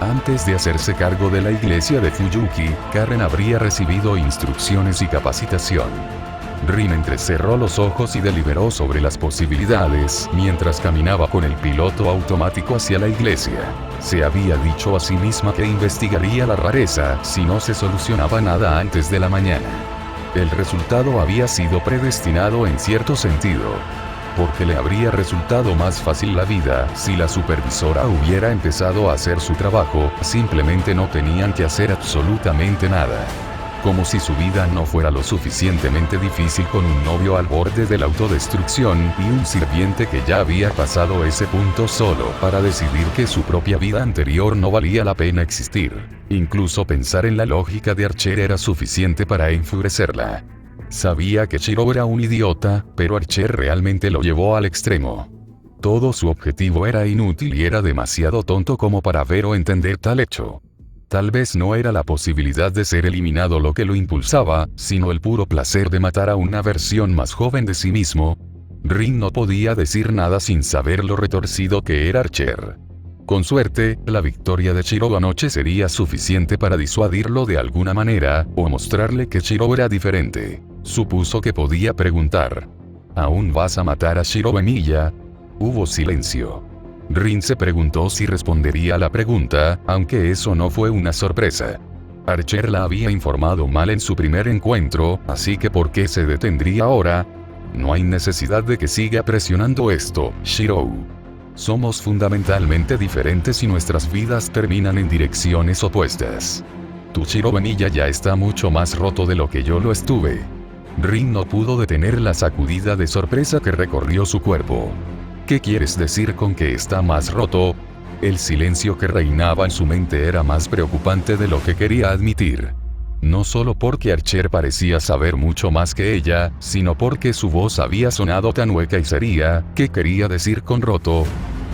Antes de hacerse cargo de la iglesia de Fuyuki, Karen habría recibido instrucciones y capacitación. Rin entrecerró los ojos y deliberó sobre las posibilidades mientras caminaba con el piloto automático hacia la iglesia. Se había dicho a sí misma que investigaría la rareza si no se solucionaba nada antes de la mañana. El resultado había sido predestinado en cierto sentido. Porque le habría resultado más fácil la vida si la supervisora hubiera empezado a hacer su trabajo, simplemente no tenían que hacer absolutamente nada. Como si su vida no fuera lo suficientemente difícil con un novio al borde de la autodestrucción y un sirviente que ya había pasado ese punto solo para decidir que su propia vida anterior no valía la pena existir. Incluso pensar en la lógica de Archer era suficiente para enfurecerla. Sabía que Shirou era un idiota, pero Archer realmente lo llevó al extremo. Todo su objetivo era inútil y era demasiado tonto como para ver o entender tal hecho. Tal vez no era la posibilidad de ser eliminado lo que lo impulsaba, sino el puro placer de matar a una versión más joven de sí mismo. Rin no podía decir nada sin saber lo retorcido que era Archer. Con suerte, la victoria de Shirou anoche sería suficiente para disuadirlo de alguna manera, o mostrarle que Shirou era diferente. Supuso que podía preguntar: ¿aún vas a matar a Shirou Emiya? Hubo silencio. Rin se preguntó si respondería a la pregunta, aunque eso no fue una sorpresa. Archer la había informado mal en su primer encuentro, así que ¿por qué se detendría ahora? No hay necesidad de que siga presionando esto, Shirou. Somos fundamentalmente diferentes y nuestras vidas terminan en direcciones opuestas. Tu Shirou Emiya ya está mucho más roto de lo que yo lo estuve. Rin no pudo detener la sacudida de sorpresa que recorrió su cuerpo. ¿Qué quieres decir con que está más roto? El silencio que reinaba en su mente era más preocupante de lo que quería admitir. no solo porque Archer parecía saber mucho más que ella, sino porque su voz había sonado tan hueca y seria, ¿qué quería decir con roto?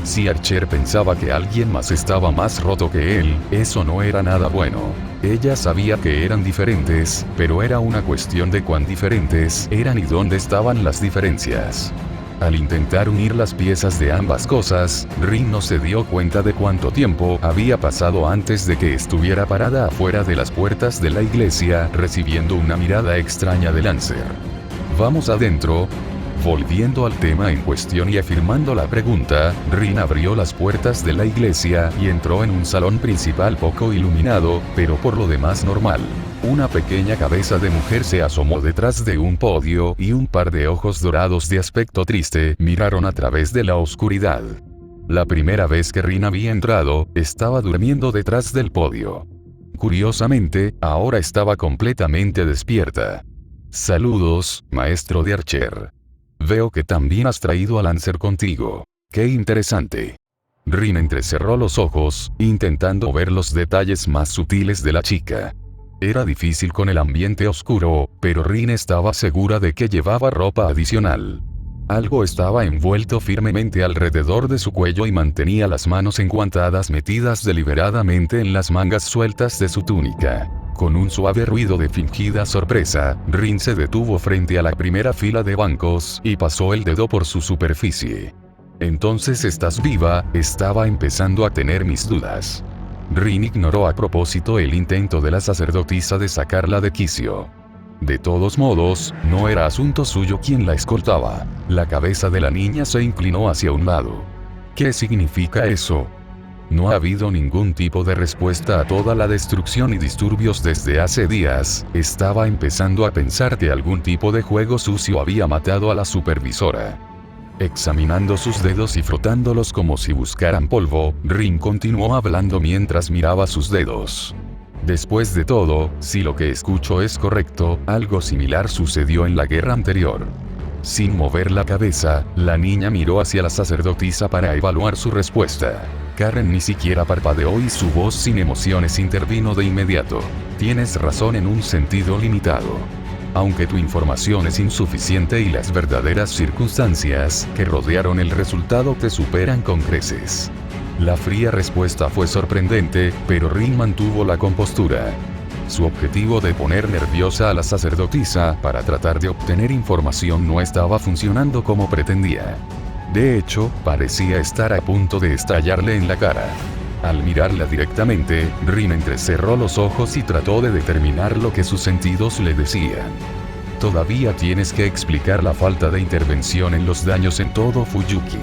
Si Archer pensaba que alguien más estaba más roto que él, eso no era nada bueno. Ella sabía que eran diferentes, pero era una cuestión de cuán diferentes eran y dónde estaban las diferencias. Al intentar unir las piezas de ambas cosas, Rin no se dio cuenta de cuánto tiempo había pasado antes de que estuviera parada afuera de las puertas de la iglesia, recibiendo una mirada extraña de Lancer. «Vamos adentro». Volviendo al tema en cuestión y afirmando la pregunta, Rin abrió las puertas de la iglesia y entró en un salón principal poco iluminado, pero por lo demás normal. Una pequeña cabeza de mujer se asomó detrás de un podio y un par de ojos dorados de aspecto triste miraron a través de la oscuridad. La primera vez que Rin había entrado, estaba durmiendo detrás del podio. Curiosamente, ahora estaba completamente despierta. «Saludos, maestro de Archer. Veo que también has traído a Lancer contigo. ¡Qué interesante!». Rin entrecerró los ojos, intentando ver los detalles más sutiles de la chica. Era difícil con el ambiente oscuro, pero Rin estaba segura de que llevaba ropa adicional. Algo estaba envuelto firmemente alrededor de su cuello y mantenía las manos enguantadas metidas deliberadamente en las mangas sueltas de su túnica. Con un suave ruido de fingida sorpresa, Rin se detuvo frente a la primera fila de bancos y pasó el dedo por su superficie. «Entonces estás viva», estaba empezando a tener mis dudas. Rin ignoró a propósito el intento de la sacerdotisa de sacarla de quicio. De todos modos, no era asunto suyo quien la escoltaba. La cabeza de la niña se inclinó hacia un lado. «¿Qué significa eso?». No ha habido ningún tipo de respuesta a toda la destrucción y disturbios desde hace días. Estaba empezando a pensar que algún tipo de juego sucio había matado a la supervisora. Examinando sus dedos y frotándolos como si buscaran polvo, Rin continuó hablando mientras miraba sus dedos. «Después de todo, si lo que escucho es correcto, algo similar sucedió en la guerra anterior». Sin mover la cabeza, la niña miró hacia la sacerdotisa para evaluar su respuesta. Karen ni siquiera parpadeó y su voz sin emociones intervino de inmediato. «Tienes razón en un sentido limitado. Aunque tu información es insuficiente y las verdaderas circunstancias que rodearon el resultado te superan con creces». La fría respuesta fue sorprendente, pero Rin mantuvo la compostura. Su objetivo de poner nerviosa a la sacerdotisa para tratar de obtener información no estaba funcionando como pretendía. De hecho, parecía estar a punto de estallarle en la cara. Al mirarla directamente, Rin entrecerró los ojos y trató de determinar lo que sus sentidos le decían. «Todavía tienes que explicar la falta de intervención en los daños en todo Fuyuki.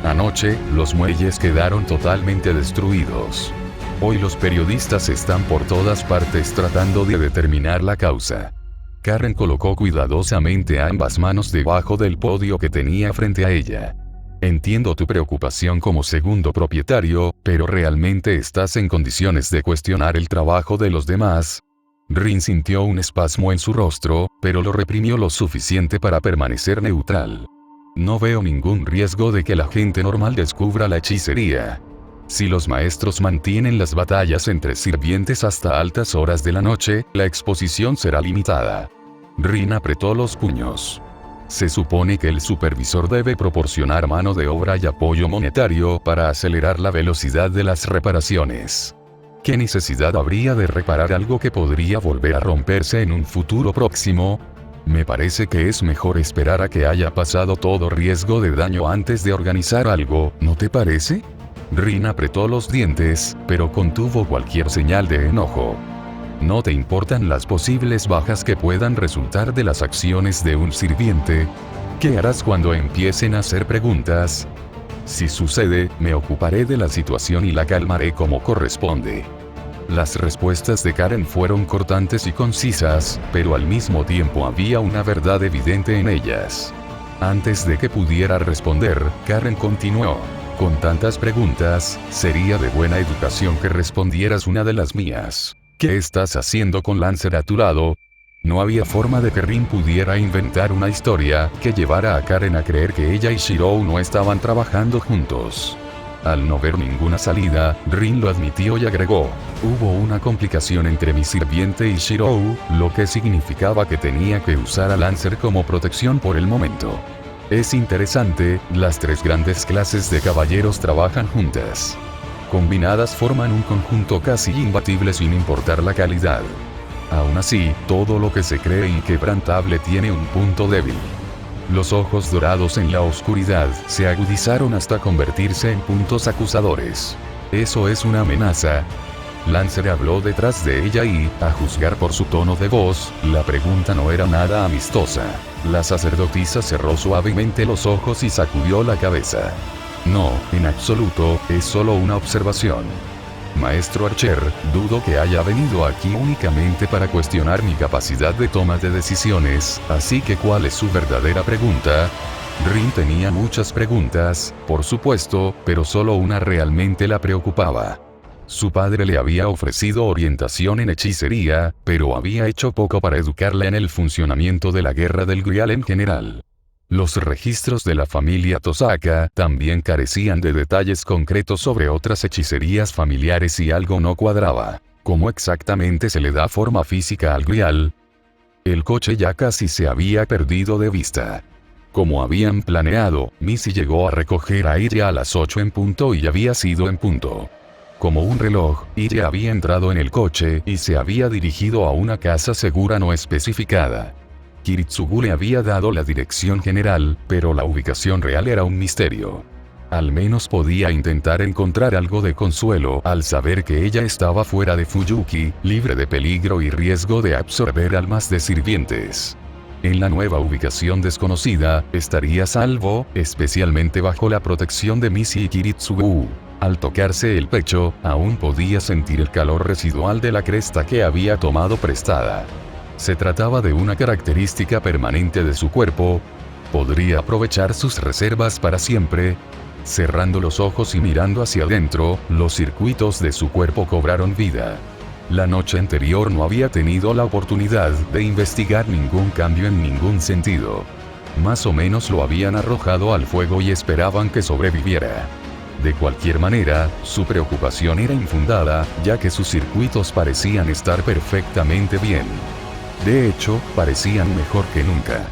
Anoche, los muelles quedaron totalmente destruidos. Hoy los periodistas están por todas partes tratando de determinar la causa». Karen colocó cuidadosamente ambas manos debajo del podio que tenía frente a ella. «Entiendo tu preocupación como segundo propietario, pero ¿realmente estás en condiciones de cuestionar el trabajo de los demás?». Rin sintió un espasmo en su rostro, pero lo reprimió lo suficiente para permanecer neutral. «No veo ningún riesgo de que la gente normal descubra la hechicería. Si los maestros mantienen las batallas entre sirvientes hasta altas horas de la noche, la exposición será limitada». Rin apretó los puños. Se supone que el supervisor debe proporcionar mano de obra y apoyo monetario para acelerar la velocidad de las reparaciones. ¿Qué necesidad habría de reparar algo que podría volver a romperse en un futuro próximo? Me parece que es mejor esperar a que haya pasado todo riesgo de daño antes de organizar algo, ¿no te parece? Rin apretó los dientes, pero contuvo cualquier señal de enojo. ¿No te importan las posibles bajas que puedan resultar de las acciones de un sirviente? ¿Qué harás cuando empiecen a hacer preguntas? Si sucede, me ocuparé de la situación y la calmaré como corresponde. Las respuestas de Karen fueron cortantes y concisas, pero al mismo tiempo había una verdad evidente en ellas. Antes de que pudiera responder, Karen continuó. «Con tantas preguntas, sería de buena educación que respondieras una de las mías. ¿Qué estás haciendo con Lancer a tu lado?». No había forma de que Rin pudiera inventar una historia que llevara a Karen a creer que ella y Shirou no estaban trabajando juntos. Al no ver ninguna salida, Rin lo admitió y agregó: hubo una complicación entre mi sirviente y Shirou, lo que significaba que tenía que usar a Lancer como protección por el momento. Es interesante, las tres grandes clases de caballeros trabajan juntas. Combinadas forman un conjunto casi imbatible sin importar la calidad. Aún así, todo lo que se cree inquebrantable tiene un punto débil. Los ojos dorados en la oscuridad se agudizaron hasta convertirse en puntos acusadores. ¿Eso es una amenaza? Lancer habló detrás de ella y, a juzgar por su tono de voz, la pregunta no era nada amistosa. La sacerdotisa cerró suavemente los ojos y sacudió la cabeza. No, en absoluto, es solo una observación. Maestro Archer, dudo que haya venido aquí únicamente para cuestionar mi capacidad de toma de decisiones, así que ¿cuál es su verdadera pregunta? Rin tenía muchas preguntas, por supuesto, pero solo una realmente la preocupaba. Su padre le había ofrecido orientación en hechicería, pero había hecho poco para educarla en el funcionamiento de la guerra del Grial en general. Los registros de la familia Tosaka también carecían de detalles concretos sobre otras hechicerías familiares y algo no cuadraba. ¿Cómo exactamente se le da forma física al Grial? El coche ya casi se había perdido de vista. Como habían planeado, Missy llegó a recoger a Iria a las 8 en punto y había sido en punto. Como un reloj, Iria había entrado en el coche y se había dirigido a una casa segura no especificada. Kiritsugu le había dado la dirección general, pero la ubicación real era un misterio. Al menos podía intentar encontrar algo de consuelo al saber que ella estaba fuera de Fuyuki, libre de peligro y riesgo de absorber almas de sirvientes. En la nueva ubicación desconocida, estaría salvo, especialmente bajo la protección de Missy y Kiritsugu. Al tocarse el pecho, aún podía sentir el calor residual de la cresta que había tomado prestada. Se trataba de una característica permanente de su cuerpo. ¿Podría aprovechar sus reservas para siempre? Cerrando los ojos y mirando hacia adentro, los circuitos de su cuerpo cobraron vida. La noche anterior no había tenido la oportunidad de investigar ningún cambio en ningún sentido. Más o menos lo habían arrojado al fuego y esperaban que sobreviviera. De cualquier manera, su preocupación era infundada, ya que sus circuitos parecían estar perfectamente bien. De hecho, parecían mejor que nunca.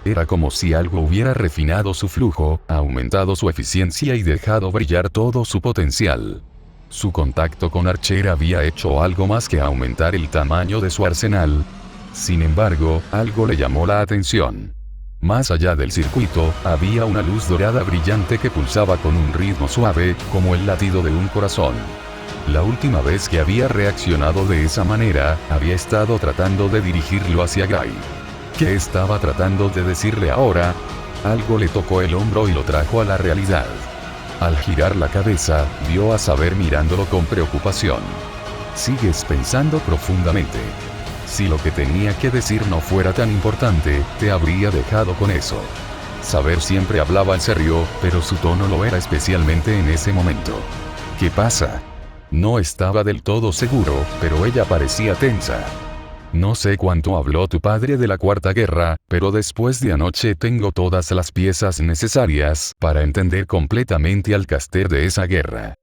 Era como si algo hubiera refinado su flujo, aumentado su eficiencia y dejado brillar todo su potencial. Su contacto con Archer había hecho algo más que aumentar el tamaño de su arsenal. Sin embargo, algo le llamó la atención. Más allá del circuito, había una luz dorada brillante que pulsaba con un ritmo suave, como el latido de un corazón. La última vez que había reaccionado de esa manera, había estado tratando de dirigirlo hacia Guy. ¿Qué estaba tratando de decirle ahora? Algo le tocó el hombro y lo trajo a la realidad. Al girar la cabeza, vio a Saber mirándolo con preocupación. Sigues pensando profundamente. Si lo que tenía que decir no fuera tan importante, te habría dejado con eso. Saber siempre hablaba en serio, pero su tono lo era especialmente en ese momento. ¿Qué pasa? No estaba del todo seguro, pero ella parecía tensa. No sé cuánto habló tu padre de la Cuarta Guerra, pero después de anoche tengo todas las piezas necesarias para entender completamente al caster de esa guerra.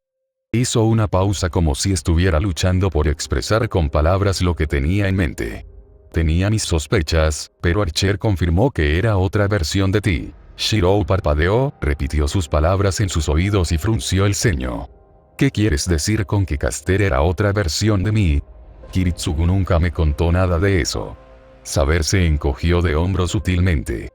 Hizo una pausa como si estuviera luchando por expresar con palabras lo que tenía en mente. Tenía mis sospechas, pero Archer confirmó que era otra versión de ti. Shirou parpadeó, repitió sus palabras en sus oídos y frunció el ceño. ¿Qué quieres decir con que Caster era otra versión de mí? Kiritsugu nunca me contó nada de eso. Saber se encogió de hombros sutilmente.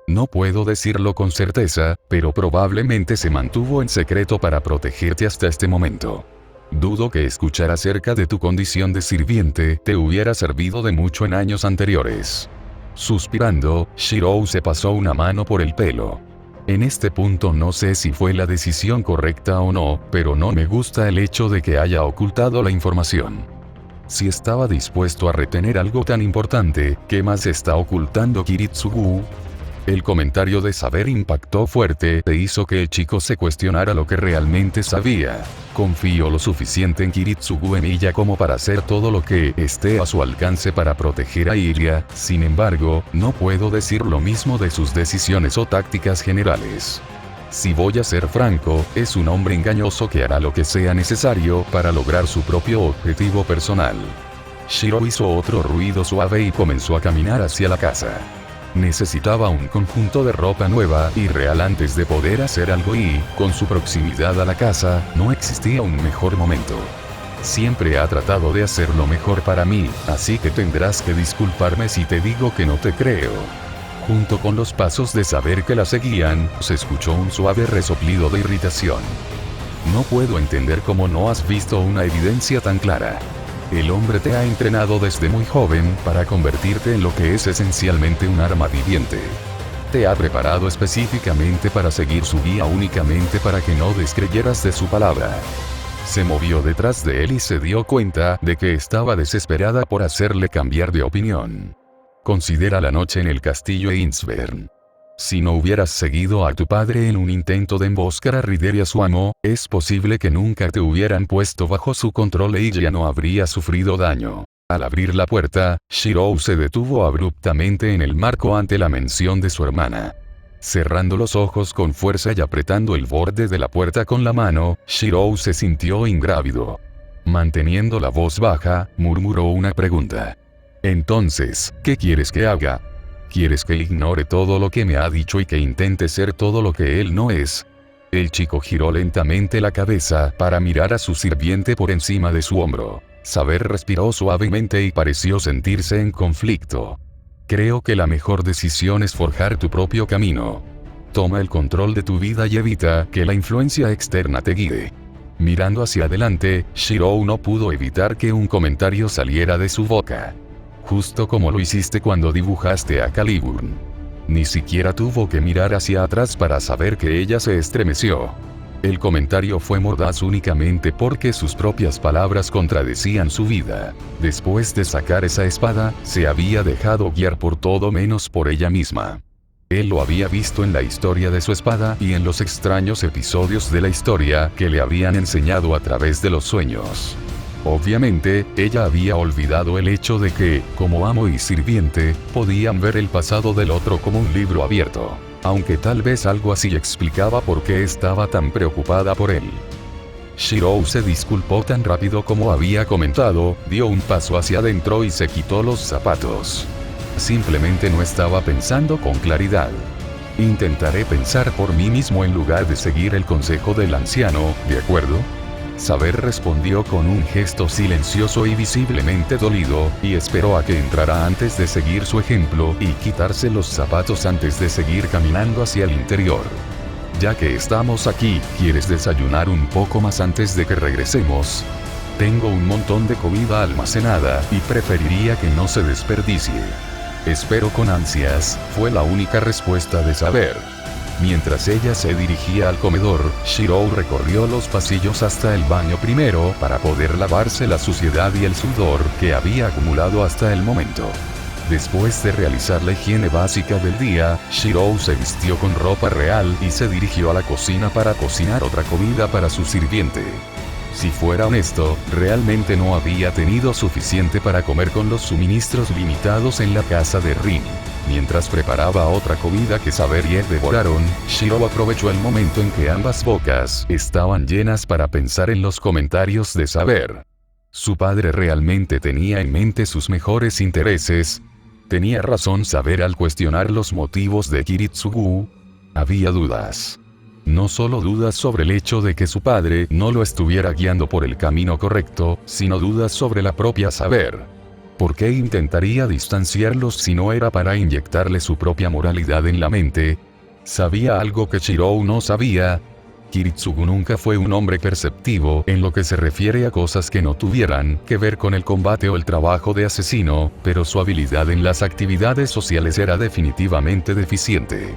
No puedo decirlo con certeza, pero probablemente se mantuvo en secreto para protegerte hasta este momento. Dudo que escuchar acerca de tu condición de sirviente te hubiera servido de mucho en años anteriores. Suspirando, Shirou se pasó una mano por el pelo. En este punto no sé si fue la decisión correcta o no, pero no me gusta el hecho de que haya ocultado la información. Si estaba dispuesto a retener algo tan importante, ¿qué más está ocultando Kiritsugu? El comentario de Saber impactó fuerte e hizo que el chico se cuestionara lo que realmente sabía. Confío lo suficiente en Kiritsugu en ella como para hacer todo lo que esté a su alcance para proteger a Iria, sin embargo, no puedo decir lo mismo de sus decisiones o tácticas generales. Si voy a ser franco, es un hombre engañoso que hará lo que sea necesario para lograr su propio objetivo personal. Shiro hizo otro ruido suave y comenzó a caminar hacia la casa. Necesitaba un conjunto de ropa nueva y real antes de poder hacer algo y, con su proximidad a la casa, no existía un mejor momento. Siempre ha tratado de hacer lo mejor para mí, así que tendrás que disculparme si te digo que no te creo. Junto con los pasos de saber que la seguían, se escuchó un suave resoplido de irritación. No puedo entender cómo no has visto una evidencia tan clara. El hombre te ha entrenado desde muy joven para convertirte en lo que es esencialmente un arma viviente. Te ha preparado específicamente para seguir su guía únicamente para que no descreyeras de su palabra. Se movió detrás de él y se dio cuenta de que estaba desesperada por hacerle cambiar de opinión. Considera la noche en el castillo Einsvern. Si no hubieras seguido a tu padre en un intento de emboscar a Rider y a su amo, es posible que nunca te hubieran puesto bajo su control y ya no habría sufrido daño. Al abrir la puerta, Shiro se detuvo abruptamente en el marco ante la mención de su hermana. Cerrando los ojos con fuerza y apretando el borde de la puerta con la mano, Shiro se sintió ingrávido. Manteniendo la voz baja, murmuró una pregunta. Entonces, ¿qué quieres que haga? ¿Quieres que ignore todo lo que me ha dicho y que intente ser todo lo que él no es? El chico giró lentamente la cabeza para mirar a su sirviente por encima de su hombro. Saber respiró suavemente y pareció sentirse en conflicto. Creo que la mejor decisión es forjar tu propio camino. Toma el control de tu vida y evita que la influencia externa te guíe. Mirando hacia adelante, Shiro no pudo evitar que un comentario saliera de su boca. Justo como lo hiciste cuando dibujaste a Caliburn. Ni siquiera tuvo que mirar hacia atrás para saber que ella se estremeció. El comentario fue mordaz únicamente porque sus propias palabras contradecían su vida. Después de sacar esa espada, se había dejado guiar por todo menos por ella misma. Él lo había visto en la historia de su espada y en los extraños episodios de la historia que le habían enseñado a través de los sueños. Obviamente, ella había olvidado el hecho de que, como amo y sirviente, podían ver el pasado del otro como un libro abierto. Aunque tal vez algo así explicaba por qué estaba tan preocupada por él. Shiro se disculpó tan rápido como había comentado, dio un paso hacia adentro y se quitó los zapatos. Simplemente no estaba pensando con claridad. Intentaré pensar por mí mismo en lugar de seguir el consejo del anciano, ¿de acuerdo? Saber respondió con un gesto silencioso y visiblemente dolido, y esperó a que entrara antes de seguir su ejemplo y quitarse los zapatos antes de seguir caminando hacia el interior. Ya que estamos aquí, ¿quieres desayunar un poco más antes de que regresemos? Tengo un montón de comida almacenada y preferiría que no se desperdicie. Espero con ansias, fue la única respuesta de Saber. Mientras ella se dirigía al comedor, Shiro recorrió los pasillos hasta el baño primero para poder lavarse la suciedad y el sudor que había acumulado hasta el momento. Después de realizar la higiene básica del día, Shiro se vistió con ropa real y se dirigió a la cocina para cocinar otra comida para su sirviente. Si fuera honesto, realmente no había tenido suficiente para comer con los suministros limitados en la casa de Rin. Mientras preparaba otra comida que Saber y Ed devoraron, Shiro aprovechó el momento en que ambas bocas estaban llenas para pensar en los comentarios de Saber. Su padre realmente tenía en mente sus mejores intereses. Tenía razón Saber al cuestionar los motivos de Kiritsugu. Había dudas. No solo dudas sobre el hecho de que su padre no lo estuviera guiando por el camino correcto, sino dudas sobre la propia Saber. ¿Por qué intentaría distanciarlos si no era para inyectarle su propia moralidad en la mente? ¿Sabía algo que Shiro no sabía? Kiritsugu nunca fue un hombre perceptivo en lo que se refiere a cosas que no tuvieran que ver con el combate o el trabajo de asesino, pero su habilidad en las actividades sociales era definitivamente deficiente.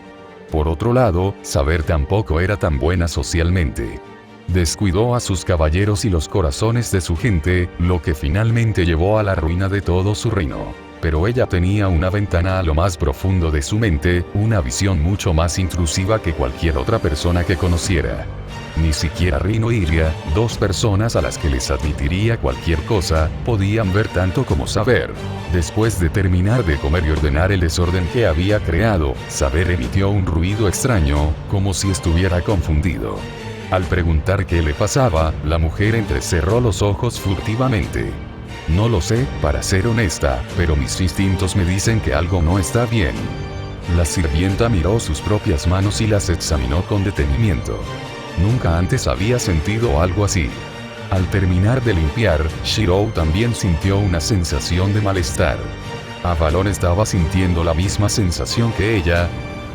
Por otro lado, Saber tampoco era tan buena socialmente. Descuidó a sus caballeros y los corazones de su gente, lo que finalmente llevó a la ruina de todo su reino. pero ella tenía una ventana a lo más profundo de su mente, una visión mucho más intrusiva que cualquier otra persona que conociera. Ni siquiera Rino y Iria, dos personas a las que les admitiría cualquier cosa, podían ver tanto como Saber. Después de terminar de comer y ordenar el desorden que había creado, Saber emitió un ruido extraño, como si estuviera confundido. Al preguntar qué le pasaba, la mujer entrecerró los ojos furtivamente. No lo sé, para ser honesta, pero mis instintos me dicen que algo no está bien. La sirvienta miró sus propias manos y las examinó con detenimiento. Nunca antes había sentido algo así. Al terminar de limpiar, Shirou también sintió una sensación de malestar. Avalon estaba sintiendo la misma sensación que ella.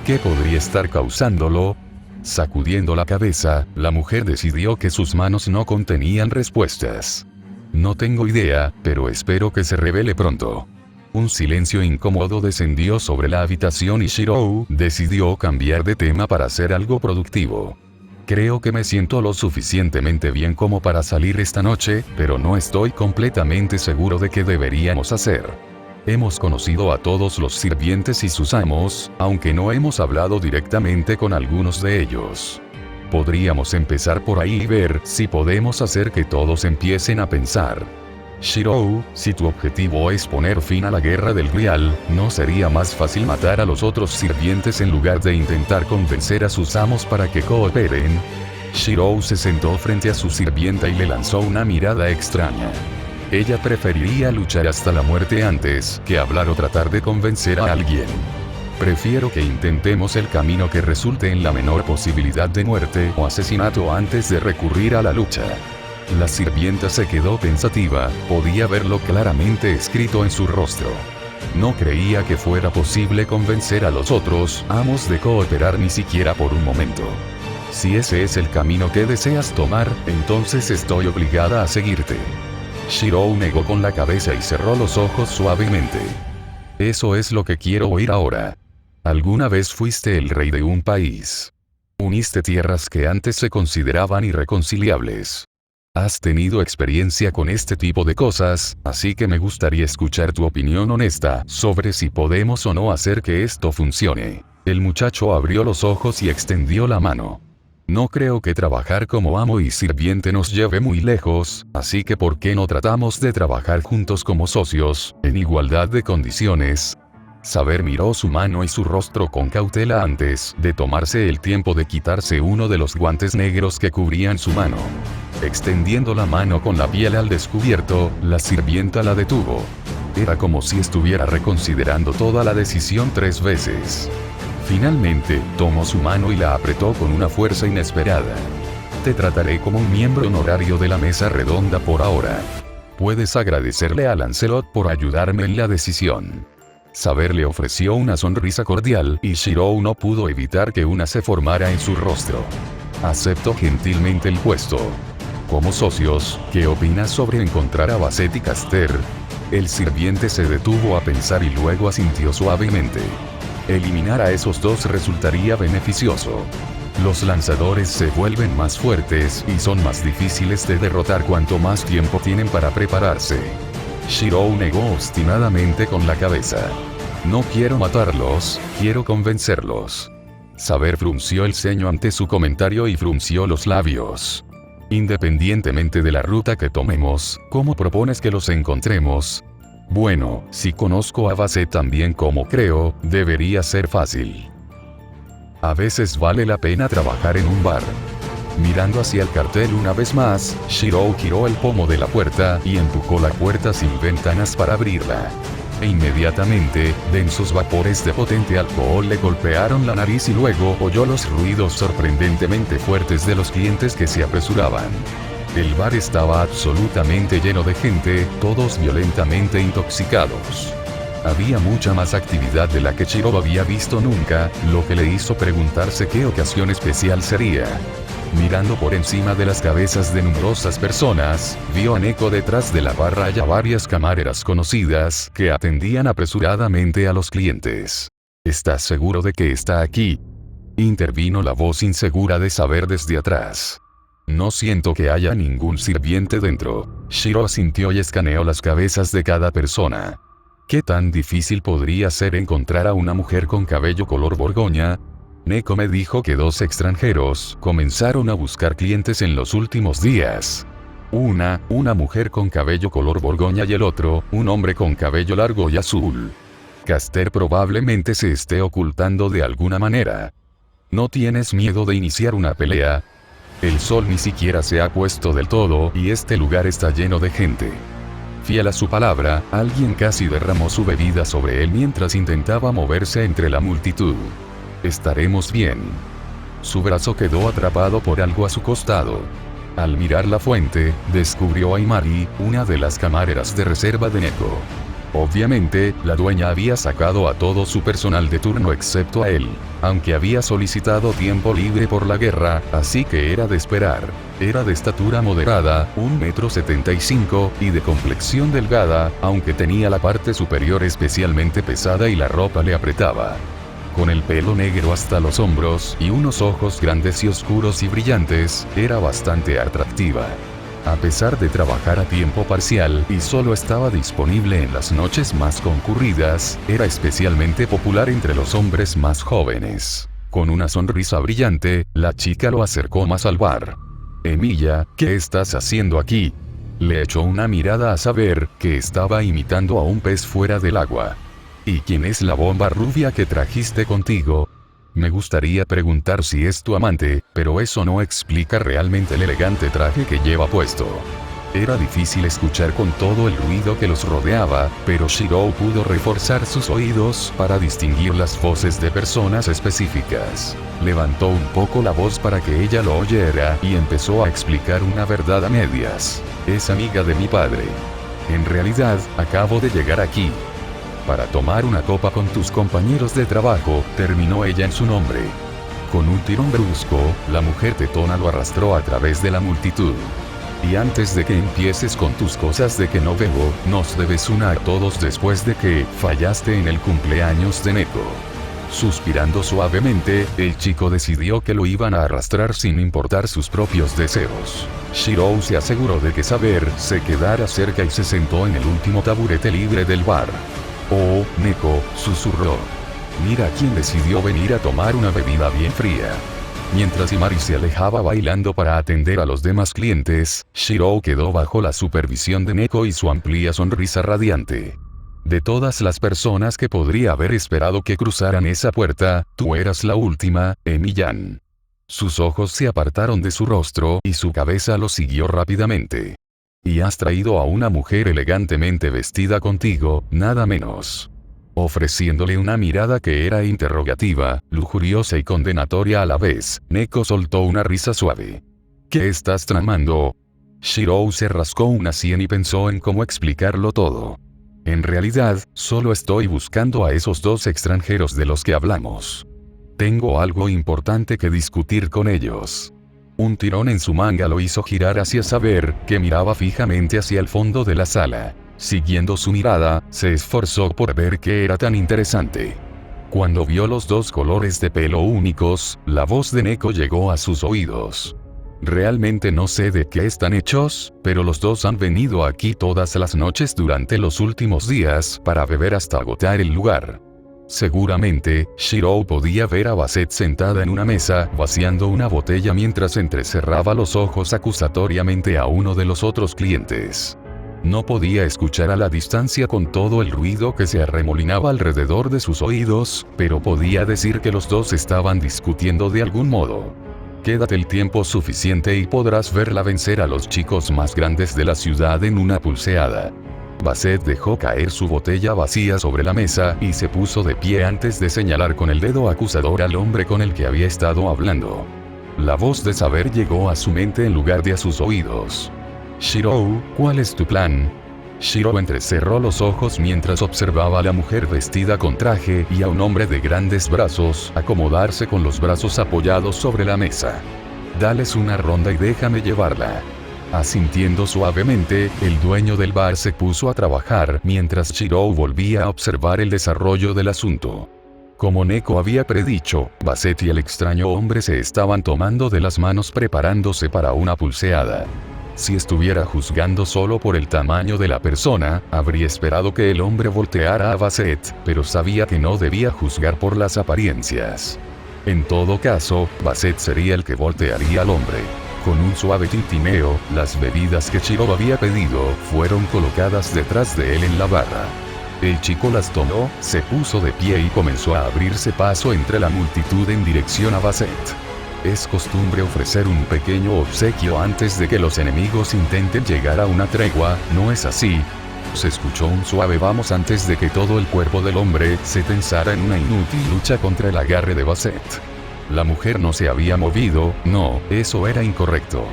¿Qué podría estar causándolo? Sacudiendo la cabeza, la mujer decidió que sus manos no contenían respuestas. No tengo idea, pero espero que se revele pronto. Un silencio incómodo descendió sobre la habitación y Shirou decidió cambiar de tema para hacer algo productivo. Creo que me siento lo suficientemente bien como para salir esta noche, pero no estoy completamente seguro de qué deberíamos hacer. Hemos conocido a todos los sirvientes y sus amos, aunque no hemos hablado directamente con algunos de ellos. Podríamos empezar por ahí y ver si podemos hacer que todos empiecen a pensar. Shirou, si tu objetivo es poner fin a la guerra del Grial, ¿no sería más fácil matar a los otros sirvientes en lugar de intentar convencer a sus amos para que cooperen? Shirou se sentó frente a su sirvienta y le lanzó una mirada extraña. Ella preferiría luchar hasta la muerte antes que hablar o tratar de convencer a alguien. Prefiero que intentemos el camino que resulte en la menor posibilidad de muerte o asesinato antes de recurrir a la lucha. La sirvienta se quedó pensativa, podía verlo claramente escrito en su rostro. No creía que fuera posible convencer a los otros amos de cooperar ni siquiera por un momento. Si ese es el camino que deseas tomar, entonces estoy obligada a seguirte. Shirou negó con la cabeza y cerró los ojos suavemente. Eso es lo que quiero oír ahora. ¿Alguna vez fuiste el rey de un país? Uniste tierras que antes se consideraban irreconciliables. Has tenido experiencia con este tipo de cosas, así que me gustaría escuchar tu opinión honesta sobre si podemos o no hacer que esto funcione. El muchacho abrió los ojos y extendió la mano. No creo que trabajar como amo y sirviente nos lleve muy lejos, así que ¿por qué no tratamos de trabajar juntos como socios, en igualdad de condiciones? Saber miró su mano y su rostro con cautela antes de tomarse el tiempo de quitarse uno de los guantes negros que cubrían su mano. Extendiendo la mano con la piel al descubierto, la sirvienta la detuvo. Era como si estuviera reconsiderando toda la decisión 3 veces. Finalmente, tomó su mano y la apretó con una fuerza inesperada. Te trataré como un miembro honorario de la mesa redonda por ahora. Puedes agradecerle a Lancelot por ayudarme en la decisión. Saber le ofreció una sonrisa cordial y Shirou no pudo evitar que una se formara en su rostro. Aceptó gentilmente el puesto. Como socios, ¿qué opinas sobre encontrar a Basset y Caster? El sirviente se detuvo a pensar y luego asintió suavemente. Eliminar a esos dos resultaría beneficioso. Los lanzadores se vuelven más fuertes y son más difíciles de derrotar cuanto más tiempo tienen para prepararse. Shirou negó obstinadamente con la cabeza. No quiero matarlos, quiero convencerlos. Saber frunció el ceño ante su comentario y frunció los labios. Independientemente de la ruta que tomemos, ¿cómo propones que los encontremos? Bueno, si conozco a Basset tan bien como creo, debería ser fácil. A veces vale la pena trabajar en un bar. Mirando hacia el cartel una vez más, Shirou giró el pomo de la puerta y empujó la puerta sin ventanas para abrirla. E inmediatamente, densos vapores de potente alcohol le golpearon la nariz y luego oyó los ruidos sorprendentemente fuertes de los clientes que se apresuraban. El bar estaba absolutamente lleno de gente, todos violentamente intoxicados. Había mucha más actividad de la que Shirou había visto nunca, lo que le hizo preguntarse qué ocasión especial sería. Mirando por encima de las cabezas de numerosas personas, vio a Neko detrás de la barra y a varias camareras conocidas que atendían apresuradamente a los clientes. ¿Estás seguro de que está aquí? Intervino la voz insegura de Saber desde atrás. No siento que haya ningún sirviente dentro. Shirou asintió y escaneó las cabezas de cada persona. ¿Qué tan difícil podría ser encontrar a una mujer con cabello color borgoña? Neko me dijo que 2 extranjeros comenzaron a buscar clientes en los últimos días. Una mujer con cabello color borgoña y el otro, un hombre con cabello largo y azul. Caster probablemente se esté ocultando de alguna manera. ¿No tienes miedo de iniciar una pelea? El sol ni siquiera se ha puesto del todo y este lugar está lleno de gente. Fiel a su palabra, alguien casi derramó su bebida sobre él mientras intentaba moverse entre la multitud. Estaremos bien. Su brazo quedó atrapado por algo a su costado. Al mirar la fuente, descubrió a Imari, una de las camareras de reserva de Neko. Obviamente, la dueña había sacado a todo su personal de turno excepto a él, aunque había solicitado tiempo libre por la guerra, así que era de esperar. Era de estatura moderada, 1,75 m, y de complexión delgada, aunque tenía la parte superior especialmente pesada y la ropa le apretaba. Con el pelo negro hasta los hombros y unos ojos grandes y oscuros y brillantes, era bastante atractiva. A pesar de trabajar a tiempo parcial y solo estaba disponible en las noches más concurridas, era especialmente popular entre los hombres más jóvenes. Con una sonrisa brillante, la chica lo acercó más al bar. Emilia, ¿qué estás haciendo aquí? Le echó una mirada a saber que estaba imitando a un pez fuera del agua. ¿Y quién es la bomba rubia que trajiste contigo? Me gustaría preguntar si es tu amante, pero eso no explica realmente el elegante traje que lleva puesto. Era difícil escuchar con todo el ruido que los rodeaba, pero Shirou pudo reforzar sus oídos para distinguir las voces de personas específicas. Levantó un poco la voz para que ella lo oyera y empezó a explicar una verdad a medias. Es amiga de mi padre. En realidad, acabo de llegar aquí para tomar una copa con tus compañeros de trabajo, terminó ella en su nombre. Con un tirón brusco, la mujer tetona lo arrastró a través de la multitud. Y antes de que empieces con tus cosas de que no bebo, nos debes una a todos después de que fallaste en el cumpleaños de Neko. Suspirando suavemente, el chico decidió que lo iban a arrastrar sin importar sus propios deseos. Shirou se aseguró de que Saber se quedara cerca y se sentó en el último taburete libre del bar. Oh, Neko, susurró. Mira quién decidió venir a tomar una bebida bien fría. Mientras Imari se alejaba bailando para atender a los demás clientes, Shirou quedó bajo la supervisión de Neko y su amplia sonrisa radiante. De todas las personas que podría haber esperado que cruzaran esa puerta, tú eras la última, Emi-yan. Sus ojos se apartaron de su rostro y su cabeza lo siguió rápidamente. Y has traído a una mujer elegantemente vestida contigo, nada menos. Ofreciéndole una mirada que era interrogativa, lujuriosa y condenatoria a la vez, Neko soltó una risa suave. ¿Qué estás tramando? Shirou se rascó una sien y pensó en cómo explicarlo todo. En realidad, solo estoy buscando a esos 2 extranjeros de los que hablamos. Tengo algo importante que discutir con ellos. Un tirón en su manga lo hizo girar hacia Saber, que miraba fijamente hacia el fondo de la sala. Siguiendo su mirada, se esforzó por ver qué era tan interesante. Cuando vio los 2 colores de pelo únicos, la voz de Neko llegó a sus oídos. Realmente no sé de qué están hechos, pero los 2 han venido aquí todas las noches durante los últimos días para beber hasta agotar el lugar. Seguramente, Shirou podía ver a Basset sentada en una mesa, vaciando una botella mientras entrecerraba los ojos acusatoriamente a uno de los otros clientes. No podía escuchar a la distancia con todo el ruido que se arremolinaba alrededor de sus oídos, pero podía decir que los 2 estaban discutiendo de algún modo. Quédate el tiempo suficiente y podrás verla vencer a los chicos más grandes de la ciudad en una pulseada. Basset dejó caer su botella vacía sobre la mesa y se puso de pie antes de señalar con el dedo acusador al hombre con el que había estado hablando. La voz de Saber llegó a su mente en lugar de a sus oídos. Shirou, ¿cuál es tu plan? Shirou entrecerró los ojos mientras observaba a la mujer vestida con traje y a un hombre de grandes brazos acomodarse con los brazos apoyados sobre la mesa. Dales una ronda y déjame llevarla. Asintiendo suavemente, el dueño del bar se puso a trabajar mientras Shirou volvía a observar el desarrollo del asunto. Como Neko había predicho, Basset y el extraño hombre se estaban tomando de las manos preparándose para una pulseada. Si estuviera juzgando solo por el tamaño de la persona, habría esperado que el hombre volteara a Basset, pero sabía que no debía juzgar por las apariencias. En todo caso, Basset sería el que voltearía al hombre. Con un suave tintineo, las bebidas que Shirou había pedido fueron colocadas detrás de él en la barra. El chico las tomó, se puso de pie y comenzó a abrirse paso entre la multitud en dirección a Basset. Es costumbre ofrecer un pequeño obsequio antes de que los enemigos intenten llegar a una tregua, ¿no es así? Se escuchó un suave vamos antes de que todo el cuerpo del hombre se tensara en una inútil lucha contra el agarre de Basset. La mujer no se había movido, no, eso era incorrecto.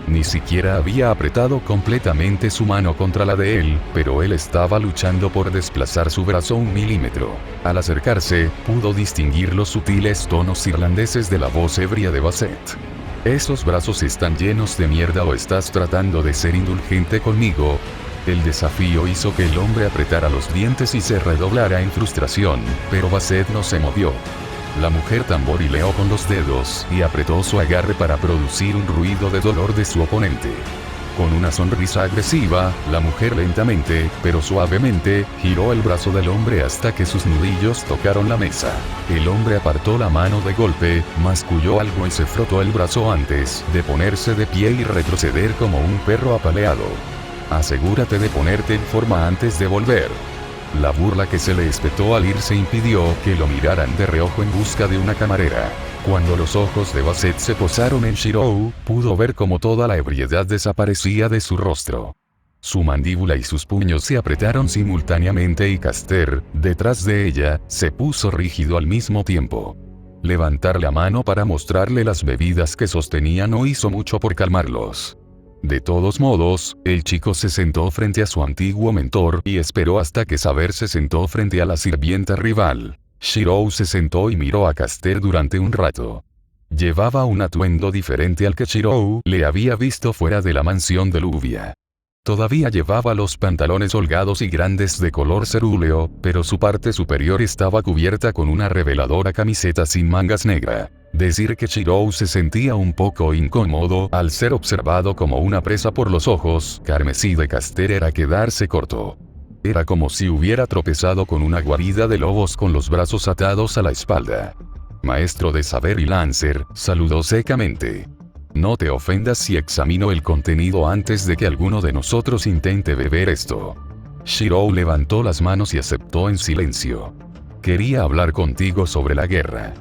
Ni siquiera había apretado completamente su mano contra la de él, pero él estaba luchando por desplazar su brazo 1 milímetro. Al acercarse, pudo distinguir los sutiles tonos irlandeses de la voz ebria de Basset. ¿Esos brazos están llenos de mierda o estás tratando de ser indulgente conmigo? El desafío hizo que el hombre apretara los dientes y se redoblara en frustración, pero Basset no se movió. La mujer tamborileó con los dedos y apretó su agarre para producir un ruido de dolor de su oponente. Con una sonrisa agresiva, la mujer lentamente, pero suavemente, giró el brazo del hombre hasta que sus nudillos tocaron la mesa. El hombre apartó la mano de golpe, masculló algo y se frotó el brazo antes de ponerse de pie y retroceder como un perro apaleado. Asegúrate de ponerte en forma antes de volver. La burla que se le espetó al irse impidió que lo miraran de reojo en busca de una camarera. Cuando los ojos de Basset se posaron en Shirou, pudo ver cómo toda la ebriedad desaparecía de su rostro. Su mandíbula y sus puños se apretaron simultáneamente y Caster, detrás de ella, se puso rígido al mismo tiempo. Levantar la mano para mostrarle las bebidas que sostenía no hizo mucho por calmarlos. De todos modos, el chico se sentó frente a su antiguo mentor y esperó hasta que Saber se sentó frente a la sirvienta rival. Shirou se sentó y miró a Caster durante un rato. Llevaba un atuendo diferente al que Shirou le había visto fuera de la mansión de Luvia. Todavía llevaba los pantalones holgados y grandes de color cerúleo, pero su parte superior estaba cubierta con una reveladora camiseta sin mangas negra. Decir que Shirou se sentía un poco incómodo al ser observado como una presa por los ojos carmesí de Caster era quedarse corto. Era como si hubiera tropezado con una guarida de lobos con los brazos atados a la espalda. Maestro de Saber y Lancer, saludó secamente. No te ofendas si examino el contenido antes de que alguno de nosotros intente beber esto. Shirou levantó las manos y aceptó en silencio. Quería hablar contigo sobre la guerra.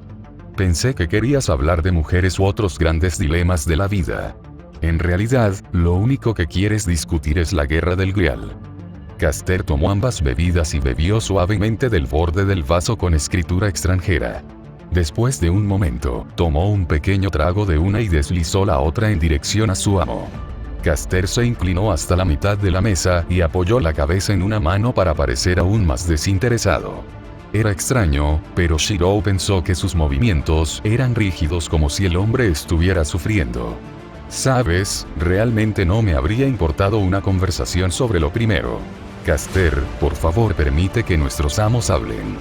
Pensé que querías hablar de mujeres u otros grandes dilemas de la vida. En realidad, lo único que quieres discutir es la guerra del Grial. Caster tomó ambas bebidas y bebió suavemente del borde del vaso con escritura extranjera. Después de un momento, tomó un pequeño trago de una y deslizó la otra en dirección a su amo. Caster se inclinó hasta la mitad de la mesa y apoyó la cabeza en una mano para parecer aún más desinteresado. Era extraño, pero Shirou pensó que sus movimientos eran rígidos como si el hombre estuviera sufriendo. Sabes, realmente no me habría importado una conversación sobre lo primero. Caster, por favor permite que nuestros amos hablen.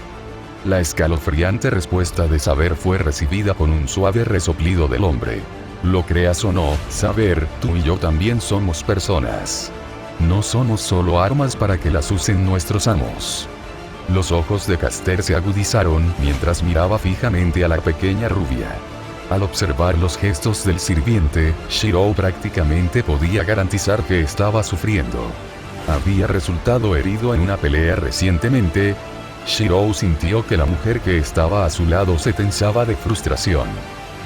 La escalofriante respuesta de Saber fue recibida con un suave resoplido del hombre. Lo creas o no, Saber, tú y yo también somos personas. No somos solo armas para que las usen nuestros amos. Los ojos de Caster se agudizaron mientras miraba fijamente a la pequeña rubia. Al observar los gestos del sirviente, Shirou prácticamente podía garantizar que estaba sufriendo. Había resultado herido en una pelea recientemente. Shirou sintió que la mujer que estaba a su lado se tensaba de frustración.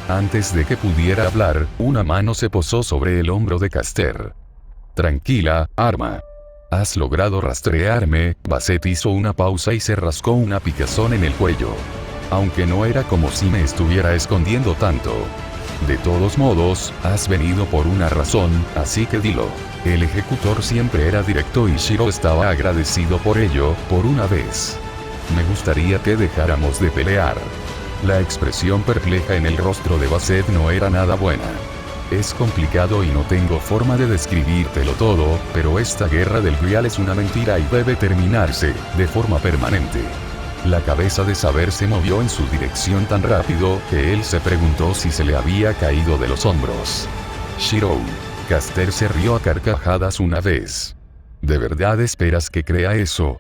Antes de que pudiera hablar, una mano se posó sobre el hombro de Caster. Tranquila, Arma. Has logrado rastrearme. Basset hizo una pausa y se rascó una picazón en el cuello. Aunque no era como si me estuviera escondiendo tanto. De todos modos, has venido por una razón, así que dilo. El ejecutor siempre era directo y Shirou estaba agradecido por ello, por una vez. Me gustaría que dejáramos de pelear. La expresión perpleja en el rostro de Basset no era nada buena. Es complicado y no tengo forma de describírtelo todo, pero esta guerra del Grial es una mentira y debe terminarse, de forma permanente. La cabeza de Saber se movió en su dirección tan rápido que él se preguntó si se le había caído de los hombros. Shirou. Caster se rió a carcajadas una vez. ¿De verdad esperas que crea eso?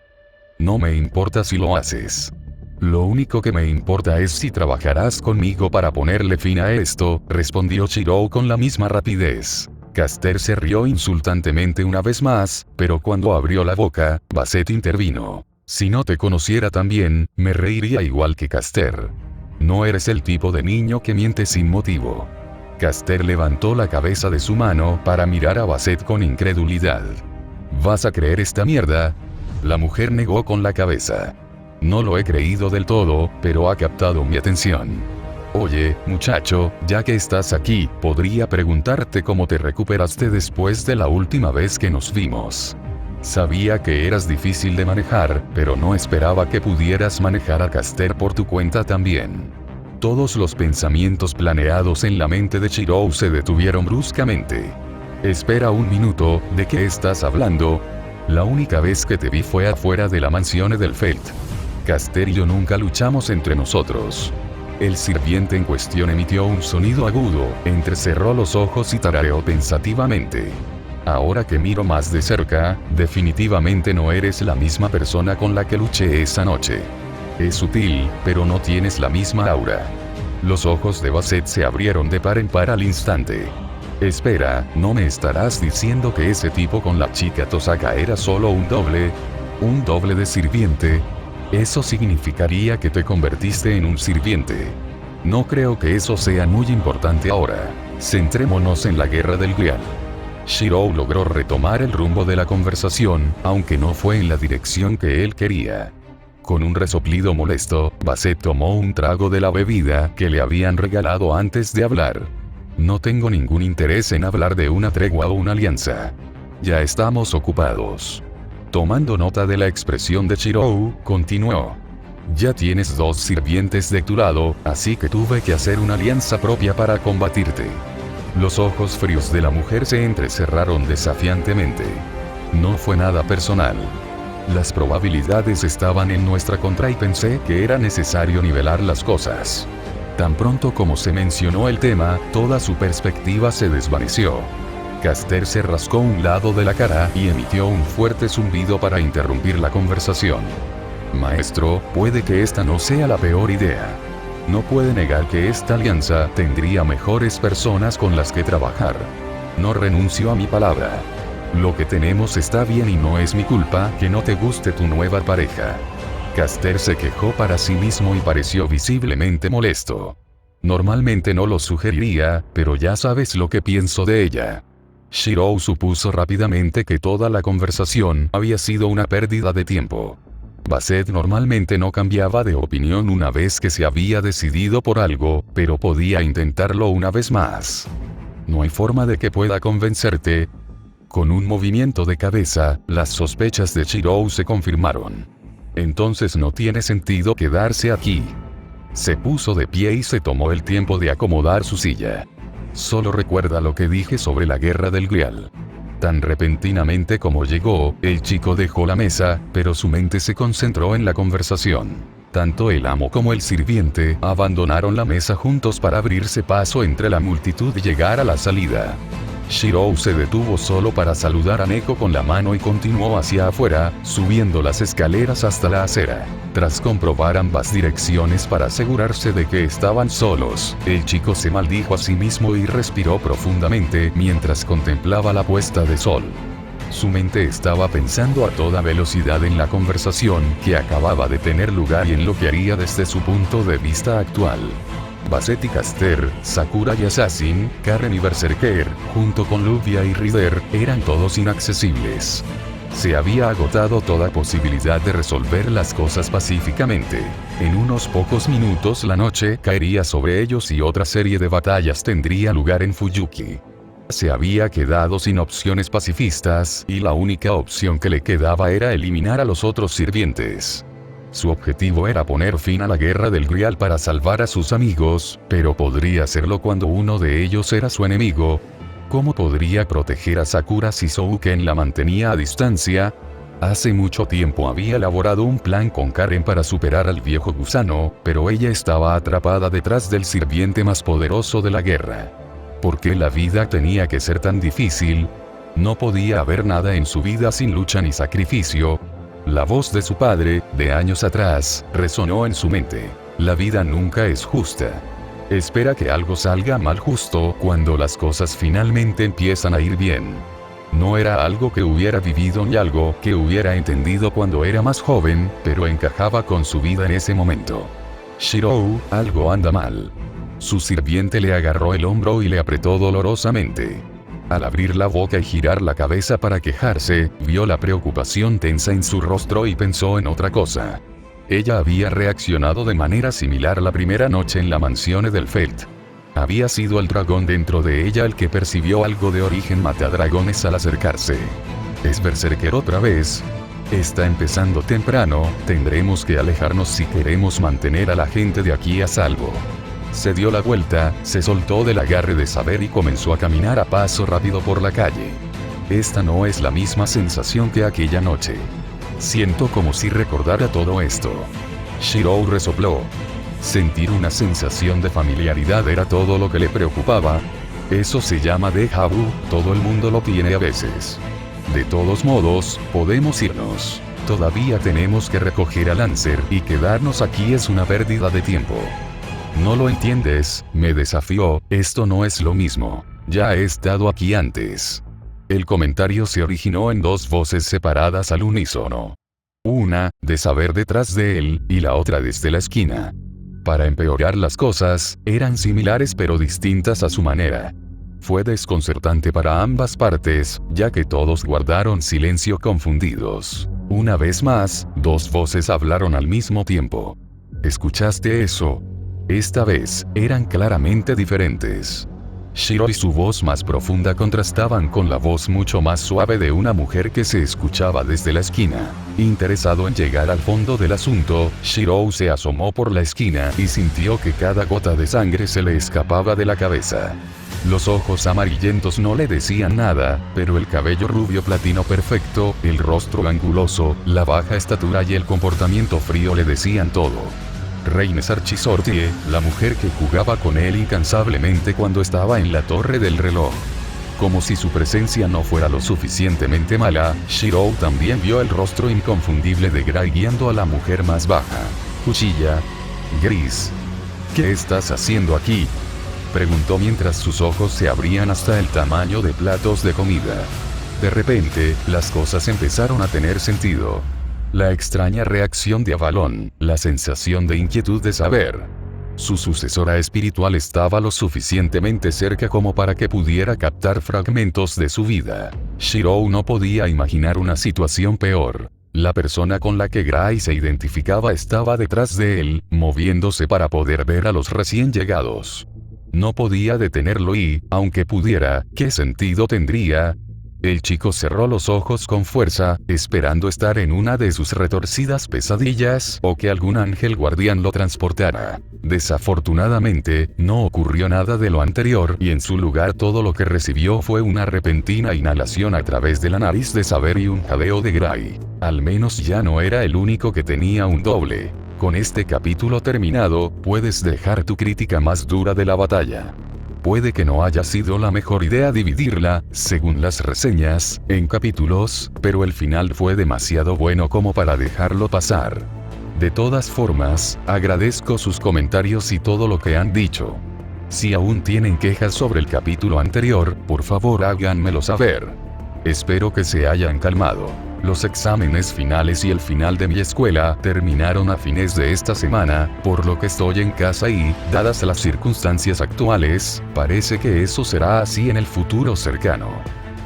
No me importa si lo haces. Lo único que me importa es si trabajarás conmigo para ponerle fin a esto, respondió Shirou con la misma rapidez. Caster se rió insultantemente una vez más, pero cuando abrió la boca, Basset intervino. Si no te conociera tan bien, me reiría igual que Caster. No eres el tipo de niño que miente sin motivo. Caster levantó la cabeza de su mano para mirar a Basset con incredulidad. ¿Vas a creer esta mierda? La mujer negó con la cabeza. No lo he creído del todo, pero ha captado mi atención. Oye, muchacho, ya que estás aquí, podría preguntarte cómo te recuperaste después de la última vez que nos vimos. Sabía que eras difícil de manejar, pero no esperaba que pudieras manejar a Caster por tu cuenta también. Todos los pensamientos planeados en la mente de Shirou se detuvieron bruscamente. Espera un minuto, ¿de qué estás hablando? La única vez que te vi fue afuera de la mansión Edelfelt. Caster y yo nunca luchamos entre nosotros. El sirviente en cuestión emitió un sonido agudo, entrecerró los ojos y tarareó pensativamente. Ahora que miro más de cerca, definitivamente no eres la misma persona con la que luché esa noche. Es sutil, pero no tienes la misma aura. Los ojos de Basset se abrieron de par en par al instante. Espera, ¿no me estarás diciendo que ese tipo con la chica Tosaka era solo un doble? ¿Un doble de sirviente? Eso significaría que te convertiste en un sirviente. No creo que eso sea muy importante ahora. Centrémonos en la guerra del Grial. Shirou logró retomar el rumbo de la conversación, aunque no fue en la dirección que él quería. Con un resoplido molesto, Basset tomó un trago de la bebida que le habían regalado antes de hablar. No tengo ningún interés en hablar de una tregua o una alianza. Ya estamos ocupados. Tomando nota de la expresión de Shirou, continuó. Ya tienes 2 sirvientes de tu lado, así que tuve que hacer una alianza propia para combatirte. Los ojos fríos de la mujer se entrecerraron desafiantemente. No fue nada personal. Las probabilidades estaban en nuestra contra y pensé que era necesario nivelar las cosas. Tan pronto como se mencionó el tema, toda su perspectiva se desvaneció. Caster se rascó un lado de la cara y emitió un fuerte zumbido para interrumpir la conversación. Maestro, puede que esta no sea la peor idea. No puede negar que esta alianza tendría mejores personas con las que trabajar. No renuncio a mi palabra. Lo que tenemos está bien y no es mi culpa que no te guste tu nueva pareja. Caster se quejó para sí mismo y pareció visiblemente molesto. Normalmente no lo sugeriría, pero ya sabes lo que pienso de ella. Shirou supuso rápidamente que toda la conversación había sido una pérdida de tiempo. Basset normalmente no cambiaba de opinión una vez que se había decidido por algo, pero podía intentarlo una vez más. No hay forma de que pueda convencerte. Con un movimiento de cabeza, las sospechas de Shirou se confirmaron. Entonces no tiene sentido quedarse aquí. Se puso de pie y se tomó el tiempo de acomodar su silla. Solo recuerda lo que dije sobre la guerra del Grial. Tan repentinamente como llegó, el chico dejó la mesa, pero su mente se concentró en la conversación. Tanto el amo como el sirviente abandonaron la mesa juntos para abrirse paso entre la multitud y llegar a la salida. Shirou se detuvo solo para saludar a Neko con la mano y continuó hacia afuera, subiendo las escaleras hasta la acera. Tras comprobar ambas direcciones para asegurarse de que estaban solos, el chico se maldijo a sí mismo y respiró profundamente mientras contemplaba la puesta de sol. Su mente estaba pensando a toda velocidad en la conversación que acababa de tener lugar y en lo que haría desde su punto de vista actual. Basset y Caster, Sakura y Assassin, Karen y Berserker, junto con Luvia y Rider, eran todos inaccesibles. Se había agotado toda posibilidad de resolver las cosas pacíficamente. En unos pocos minutos la noche caería sobre ellos y otra serie de batallas tendría lugar en Fuyuki. Se había quedado sin opciones pacifistas, y la única opción que le quedaba era eliminar a los otros sirvientes. Su objetivo era poner fin a la guerra del Grial para salvar a sus amigos, pero podría hacerlo cuando uno de ellos era su enemigo. ¿Cómo podría proteger a Sakura si Souken la mantenía a distancia? Hace mucho tiempo había elaborado un plan con Karen para superar al viejo gusano, pero ella estaba atrapada detrás del sirviente más poderoso de la guerra. ¿Por qué la vida tenía que ser tan difícil? No podía haber nada en su vida sin lucha ni sacrificio. La voz de su padre, de años atrás, resonó en su mente. La vida nunca es justa. Espera que algo salga mal justo cuando las cosas finalmente empiezan a ir bien. No era algo que hubiera vivido ni algo que hubiera entendido cuando era más joven, pero encajaba con su vida en ese momento. Shirou, algo anda mal. Su sirviente le agarró el hombro y le apretó dolorosamente. Al abrir la boca y girar la cabeza para quejarse, vio la preocupación tensa en su rostro y pensó en otra cosa. Ella había reaccionado de manera similar la primera noche en la mansión Edelfelt. Había sido el dragón dentro de ella el que percibió algo de origen matadragones al acercarse. ¿Es berserker otra vez? Está empezando temprano, tendremos que alejarnos si queremos mantener a la gente de aquí a salvo. Se dio la vuelta, se soltó del agarre de saber y comenzó a caminar a paso rápido por la calle. Esta no es la misma sensación que aquella noche. Siento como si recordara todo esto. Shirou resopló. Sentir una sensación de familiaridad era todo lo que le preocupaba. Eso se llama déjà vu, todo el mundo lo tiene a veces. De todos modos, podemos irnos. Todavía tenemos que recoger a Lancer y quedarnos aquí es una pérdida de tiempo. No lo entiendes, me desafió, esto no es lo mismo. Ya he estado aquí antes. El comentario se originó en dos voces separadas al unísono. Una, de saber detrás de él, y la otra desde la esquina. Para empeorar las cosas, eran similares pero distintas a su manera. Fue desconcertante para ambas partes, ya que todos guardaron silencio confundidos. Una vez más, dos voces hablaron al mismo tiempo. ¿Escuchaste eso? Esta vez, eran claramente diferentes. Shiro y su voz más profunda contrastaban con la voz mucho más suave de una mujer que se escuchaba desde la esquina. Interesado en llegar al fondo del asunto, Shirou se asomó por la esquina y sintió que cada gota de sangre se le escapaba de la cabeza. Los ojos amarillentos no le decían nada, pero el cabello rubio platino perfecto, el rostro anguloso, la baja estatura y el comportamiento frío le decían todo. Reines Archisortie, la mujer que jugaba con él incansablemente cuando estaba en la torre del reloj. Como si su presencia no fuera lo suficientemente mala, Shirou también vio el rostro inconfundible de Gray guiando a la mujer más baja. Cuchilla. Gris. ¿Qué estás haciendo aquí? Preguntó mientras sus ojos se abrían hasta el tamaño de platos de comida. De repente, las cosas empezaron a tener sentido. La extraña reacción de Avalon, la sensación de inquietud de saber. Su sucesora espiritual estaba lo suficientemente cerca como para que pudiera captar fragmentos de su vida. Shirou no podía imaginar una situación peor. La persona con la que Gray se identificaba estaba detrás de él, moviéndose para poder ver a los recién llegados. No podía detenerlo y, aunque pudiera, ¿qué sentido tendría? El chico cerró los ojos con fuerza, esperando estar en una de sus retorcidas pesadillas o que algún ángel guardián lo transportara. Desafortunadamente, no ocurrió nada de lo anterior y en su lugar todo lo que recibió fue una repentina inhalación a través de la nariz de Saber y un jadeo de Gray. Al menos ya no era el único que tenía un doble. Con este capítulo terminado, puedes dejar tu crítica más dura de la batalla. Puede que no haya sido la mejor idea dividirla, según las reseñas, en capítulos, pero el final fue demasiado bueno como para dejarlo pasar. De todas formas, agradezco sus comentarios y todo lo que han dicho. Si aún tienen quejas sobre el capítulo anterior, por favor háganmelo saber. Espero que se hayan calmado. Los exámenes finales y el final de mi escuela terminaron a fines de esta semana, por lo que estoy en casa y, dadas las circunstancias actuales, parece que eso será así en el futuro cercano.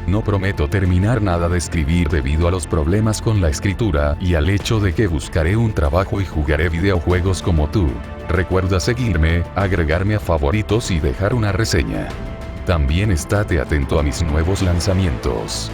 No prometo terminar nada de escribir debido a los problemas con la escritura y al hecho de que buscaré un trabajo y jugaré videojuegos como tú. Recuerda seguirme, agregarme a favoritos y dejar una reseña. También estate atento a mis nuevos lanzamientos.